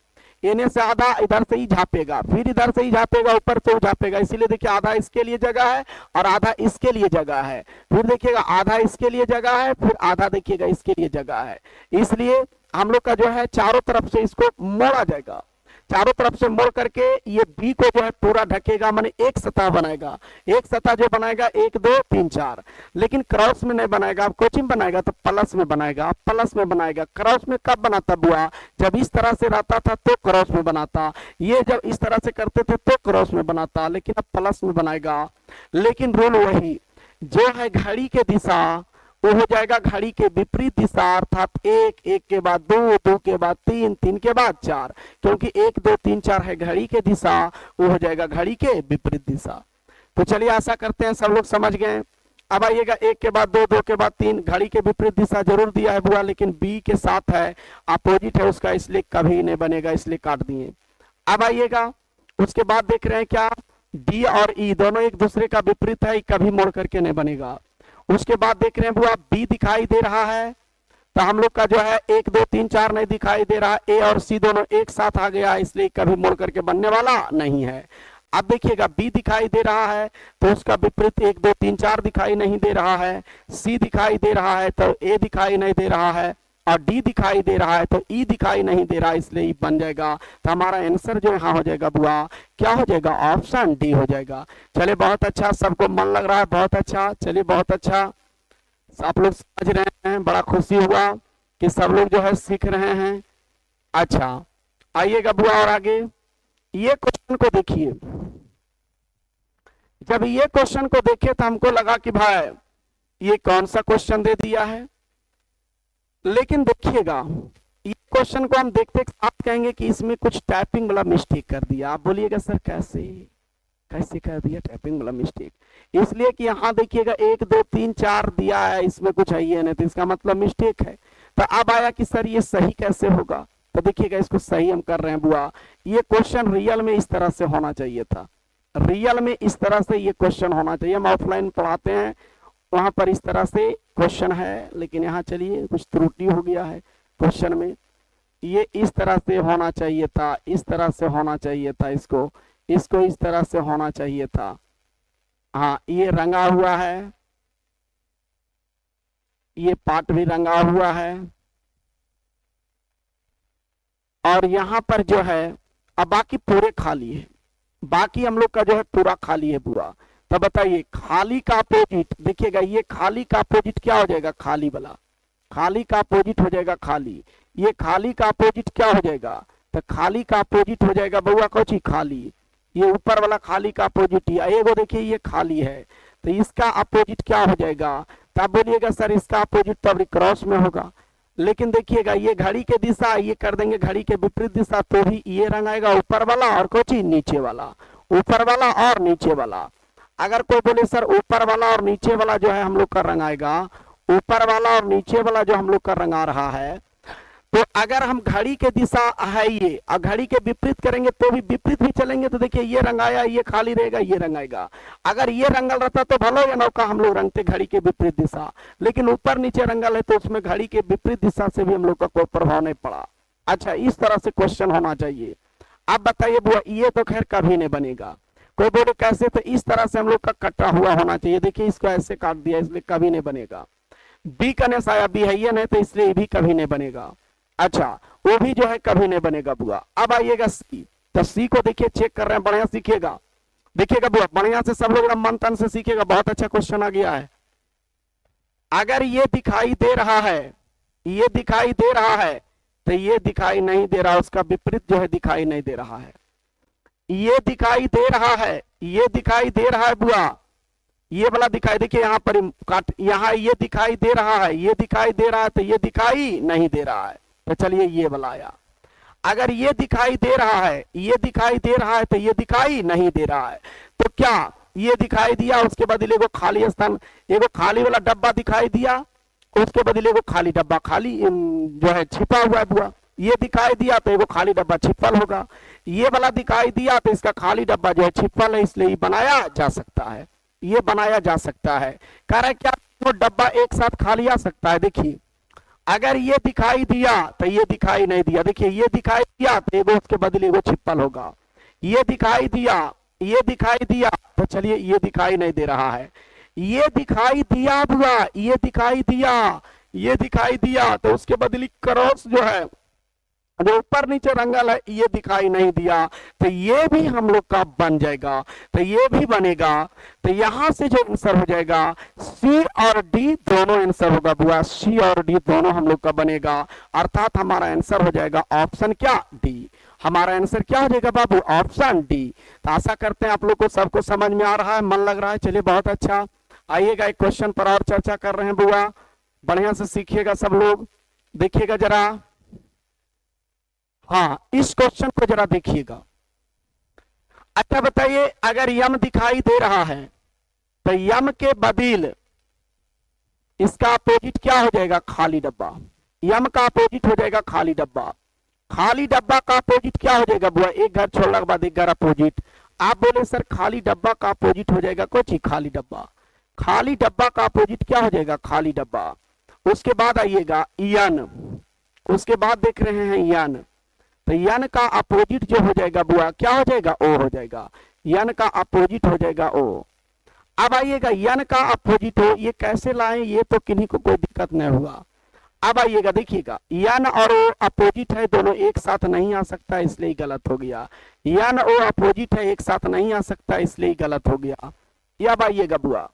एने से आधा इधर से ही झापेगा, फिर इधर से ही झापेगा, ऊपर से झापेगा। इसीलिए देखिए आधा इसके लिए जगह है और आधा इसके लिए जगह है, फिर देखिएगा आधा इसके लिए जगह है, फिर आधा देखिएगा इसके लिए जगह है। इसलिए हम लोग का जो है चारों तरफ से इसको मोड़ा जाएगा, चारों तरफ से मोड़ करके ये बी को जो है पूरा ढकेगा, माने एक सतह बनाएगा। एक सतह जो बनाएगा 1 2 3 4, लेकिन क्रॉस में नहीं बनाएगा। आप कोचिंग बनाएगा तो प्लस में बनाएगा, प्लस में बनाएगा। क्रॉस में कब बनाता बुआ, जब इस तरह से रहता था तो क्रॉस में बनाता, ये जब इस तरह से करते थे तो क्रॉस में बनाता, लेकिन अब प्लस में बनाएगा। लेकिन रूल वही जो है घड़ी के दिशा वो हो जाएगा घड़ी के विपरीत दिशा, अर्थात 1 1 के बाद 2 2 के बाद 3 3 के बाद 4, क्योंकि 1 2 3 4 है घड़ी के दिशा, वो हो जाएगा घड़ी के विपरीत दिशा। तो चलिए आशा करते हैं सब लोग समझ गए। अब आइएगा 1 के बाद 2 2 के बाद 3, घड़ी के विपरीत दिशा जरूर दिया है बुआ, लेकिन बी के साथ है, अपोजिट है उसका, इसलिए कभी नहीं बनेगा, इसलिए काट दिए। अब आइएगा उसके बाद देख रहे हैं क्या, डी और ई दोनों एक दूसरे का विपरीत है, कभी मोड़ करके नहीं बनेगा। उसके बाद देख रहे हैं बुआ बी दिखाई दे रहा है, तो हम लोग का जो है 1 2 3 4 नहीं दिखाई दे रहा, ए और सी दोनों एक साथ आ गया, इसलिए कभी मोड़ करके बनने वाला नहीं है। अब देखिएगा बी दिखाई दे रहा है तो उसका विपरीत 1 2 3 4 दिखाई नहीं दे रहा है, सी दिखाई दे रहा है तो ए दिखाई नहीं दे रहा है, और डी दिखाई दे रहा है तो ई दिखाई नहीं दे रहा, इसलिए ई बन जाएगा। तो हमारा आंसर जो यहाँ हो जाएगा बुआ क्या हो जाएगा, ऑप्शन डी हो जाएगा। चलिए बहुत अच्छा, सबको मन लग रहा है, बहुत अच्छा। चलिए बहुत अच्छा, आप लोग समझ रहे हैं, बड़ा खुशी हुआ कि सब लोग जो है सीख रहे हैं। अच्छा आइएगा बुआ और आगे ये क्वेश्चन को देखिए। जब ये क्वेश्चन को देखे तो हमको लगा कि भाई ये कौन सा क्वेश्चन दे दिया है, लेकिन देखिएगा ये क्वेश्चन को हम देखते आप कहेंगे कि इसमें कुछ टाइपिंग वाला मिस्टेक कर दिया। आप बोलिएगा सर कैसे कैसे कर दिया टाइपिंग वाला मिस्टेक, इसलिए कि यहाँ देखिएगा 1 2 3 4 दिया है, इसमें कुछ है ही नहीं, तो इसका मतलब मिस्टेक है। तो अब आया कि सर ये सही कैसे होगा, तो देखिएगा इसको सही हम कर रहे हैं बुआ। ये क्वेश्चन रियल में इस तरह से होना चाहिए था, रियल में इस तरह से ये क्वेश्चन होना चाहिए। हम ऑफलाइन पढ़ाते हैं वहां पर इस तरह से क्वेश्चन है, लेकिन यहाँ चलिए कुछ त्रुटि हो गया है क्वेश्चन में, ये इस तरह से होना चाहिए था, इस तरह से होना चाहिए था, इसको इस तरह से होना चाहिए था। हाँ ये रंगा हुआ है, ये पार्ट भी रंगा हुआ है, और यहाँ पर जो है अब बाकी पूरे खाली है, बाकी हम लोग का जो है पूरा खाली है पूरा। तो बताइए खाली का अपोजिट, देखिएगा ये खाली का अपोजिट क्या हो जाएगा, खाली वाला, खाली का अपोजिट हो जाएगा खाली। ये खाली का अपोजिट क्या हो जाएगा, तो खाली का अपोजिट हो जाएगा बउआ कोची खाली, ये ऊपर वाला खाली का अपोजिट ही एगो देखिए ये खाली है, तो इसका अपोजिट क्या हो जाएगा, तब बोलिएगा सर इसका अपोजिट तो अभी क्रॉस में होगा। लेकिन देखिएगा ये घड़ी के दिशा, ये कर देंगे घड़ी के विपरीत दिशा, तो भी ये रंग आएगा ऊपर वाला और कोची नीचे वाला, ऊपर वाला और नीचे वाला। अगर कोई बोले सर ऊपर वाला और नीचे वाला जो है हम लोग का रंग आएगा, ऊपर वाला और नीचे वाला जो हम लोग का रंग आ रहा है, तो अगर हम घड़ी के दिशा है ये और घड़ी के विपरीत करेंगे तो भी विपरीत भी चलेंगे, तो देखिए ये रंग आया, ये खाली रहेगा, ये रंग आएगा। अगर ये रंगल रहता तो भलो या नौका हम लोग रंगते घड़ी के विपरीत दिशा, लेकिन ऊपर नीचे रंगल है तो उसमें घड़ी के विपरीत दिशा से भी हम लोग का कोई प्रभाव नहीं पड़ा। अच्छा इस तरह से क्वेश्चन होना चाहिए। अब बताइए बुआ ये तो खैर कभी नहीं बनेगा। कोई बोले कैसे, तो इस तरह से हम लोग का कटा हुआ होना चाहिए। देखिए इसको ऐसे काट दिया, इसलिए कभी नहीं बनेगा। बी का नेस आया, बी है ये नहीं, तो इसलिए भी कभी नहीं बनेगा। अच्छा, वो भी जो है कभी नहीं बनेगा बुआ। अब आइएगा सी, तो सी को देखिए चेक कर रहे हैं, बढ़िया सीखिएगा, देखिएगा बुआ बढ़िया से सब लोग एकदम मन तन से सीखिएगा, बहुत अच्छा क्वेश्चन आ गया है। अगर ये दिखाई दे रहा है, ये दिखाई दे रहा है, तो ये दिखाई नहीं दे रहा, उसका विपरीत जो है दिखाई नहीं दे रहा है। ये दिखाई दे रहा है, ये दिखाई दे रहा है बुआ, ये वाला दिखाई, देखिए यहाँ पर काट, यहाँ ये दिखाई दे रहा है, ये दिखाई दे रहा है, तो ये दिखाई नहीं दे रहा है। तो चलिए ये वाला आया। अगर ये दिखाई दे रहा है, ये दिखाई दे रहा है, तो ये दिखाई नहीं दे रहा है। तो क्या ये दिखाई दिया, उसके बदले को खाली स्थान, एगो खाली वाला डब्बा दिखाई दिया, उसके बदले को खाली डब्बा खाली जो है छिपा हुआ है बुआ। ये दिखाई दिया तो एगो खाली डब्बा छिपल होगा, ये वाला दिखाई दिया तो इसका खाली डब्बा जो है छिपल है, इसलिए बनाया जा सकता है, ये बनाया जा सकता है। कह रहा है क्या वो डब्बा एक साथ खाली आ सकता है। देखिए अगर ये दिखाई दिया तो ये दिखाई नहीं दिया, देखिए ये दिखाई दिया तो एगो उसके बदले एगो छिपल होगा, ये दिखाई दिया, ये दिखाई दिया, तो चलिए ये दिखाई नहीं दे रहा है। ये दिखाई दिया बुआ, ये दिखाई दिया, ये दिखाई दिया, तो उसके बदले क्रॉस जो है जो ऊपर नीचे रंगल है, ये दिखाई नहीं दिया, तो ये भी हम लोग का बन जाएगा, तो ये भी बनेगा। तो यहां से जो आंसर हो जाएगा सी और डी दोनों आंसर होगा बुआ, सी और डी दोनों हम लोग का बनेगा, अर्थात हमारा आंसर हो जाएगा ऑप्शन क्या, डी। हमारा आंसर क्या हो जाएगा बाबू, ऑप्शन डी। तो आशा करते हैं आप लोग को सबको समझ में आ रहा है, मन लग रहा है। चलिए बहुत अच्छा, आइएगा एक क्वेश्चन पर और चर्चा कर रहे हैं बुआ, बढ़िया से सीखिएगा सब लोग, देखिएगा जरा। हाँ इस क्वेश्चन को जरा देखिएगा। अच्छा बताइए, अगर यम दिखाई दे रहा है तो यम के बदल इसका अपोजिट क्या हो जाएगा, खाली डब्बा। यम का अपोजिट हो जाएगा खाली डब्बा, खाली डब्बा का अपोजिट क्या हो जाएगा बुआ, एक घर छोड़ने के बाद एक घर अपोजिट। आप बोले सर खाली डब्बा का अपोजिट हो जाएगा कुछ ही, खाली डब्बा, खाली डब्बा का अपोजिट क्या हो जाएगा, खाली डब्बा। उसके बाद आइएगा यन, उसके बाद देख रहे हैं यन, तो यन का अपोजिट जो हो जाएगा बुआ क्या हो जाएगा, ओ हो जाएगा, यन का अपोजिट हो जाएगा ओ। अब आइएगा यन का अपोजिट हो, ये कैसे लाएं, ये तो किन्हीं को कोई दिक्कत नहीं हुआ। अब आइएगा देखिएगा, यन और ओ अपोजिट है, दोनों एक साथ नहीं आ सकता, इसलिए गलत हो गया। यन ओ अपोजिट है, एक साथ नहीं आ सकता, इसलिए गलत हो गया। अब आइएगा बुआ,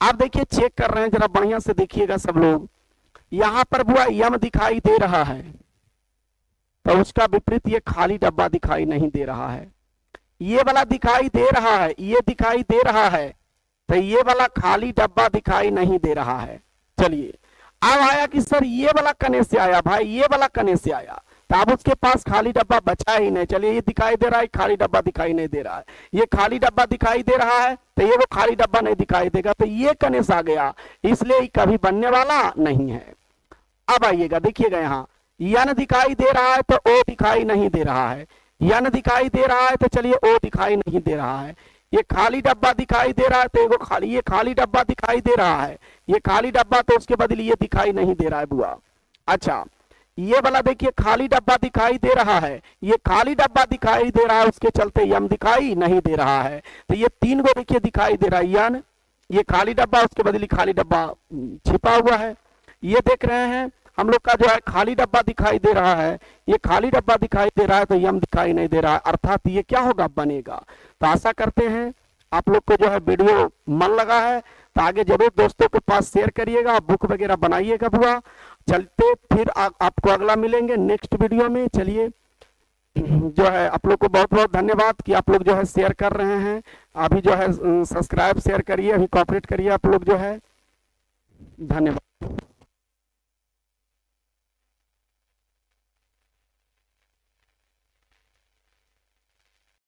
आप देखिए चेक कर रहे हैं, जरा बढ़िया से देखिएगा सब लोग। यहां पर बुआ यम दिखाई दे रहा है, तो उसका विपरीत ये खाली डब्बा दिखाई नहीं दे रहा है। ये वाला दिखाई दे रहा है, ये दिखाई दे रहा है, तो ये वाला खाली डब्बा दिखाई नहीं दे रहा है। चलिए अब आया कि सर ये वाला कने से आया, भाई ये वाला कने से आया, तो अब उसके पास खाली डब्बा बचा ही नहीं। चलिए ये दिखाई दे रहा है, खाली डब्बा दिखाई नहीं दे रहा है, ये खाली डब्बा दिखाई दे रहा है, तो ये वो खाली डब्बा नहीं दिखाई देगा, तो ये कने से आ गया, इसलिए कभी बनने वाला नहीं है। अब आइएगा देखिएगा, यहाँ यन दिखाई दे रहा है तो ओ दिखाई नहीं दे रहा है, यन दिखाई दे रहा है तो चलिए ओ दिखाई नहीं दे रहा है। ये खाली डब्बा दिखाई दे रहा है तो एगो खाली, ये खाली डब्बा दिखाई दे रहा है, ये खाली डब्बा, तो उसके बदले ये दिखाई नहीं दे रहा है बुआ। अच्छा ये वाला देखिए खाली डब्बा दिखाई दे रहा है, ये खाली डब्बा दिखाई दे रहा है, उसके चलते यम दिखाई नहीं दे रहा है, तो ये तीन को देखिए दिखाई दे रहा है, यन, ये खाली डब्बा, उसके बदले खाली डब्बा छिपा हुआ है। ये देख रहे हैं हम लोग का जो है खाली डब्बा दिखाई दे रहा है, ये खाली डब्बा दिखाई दे रहा है, तो यम दिखाई नहीं दे रहा है, अर्थात ये क्या होगा, बनेगा। तो आशा करते हैं आप लोग को जो है वीडियो मन लगा है, तो आगे जरूर दोस्तों के पास शेयर करिएगा, बुक वगैरह बनाइएगा बुआ। चलते फिर आपको अगला मिलेंगे नेक्स्ट वीडियो में। चलिए जो है आप लोग को बहुत बहुत धन्यवाद कि आप लोग जो है शेयर कर रहे हैं, अभी जो है सब्सक्राइब शेयर करिए, अभी कोऑपरेट करिए आप लोग जो है, धन्यवाद।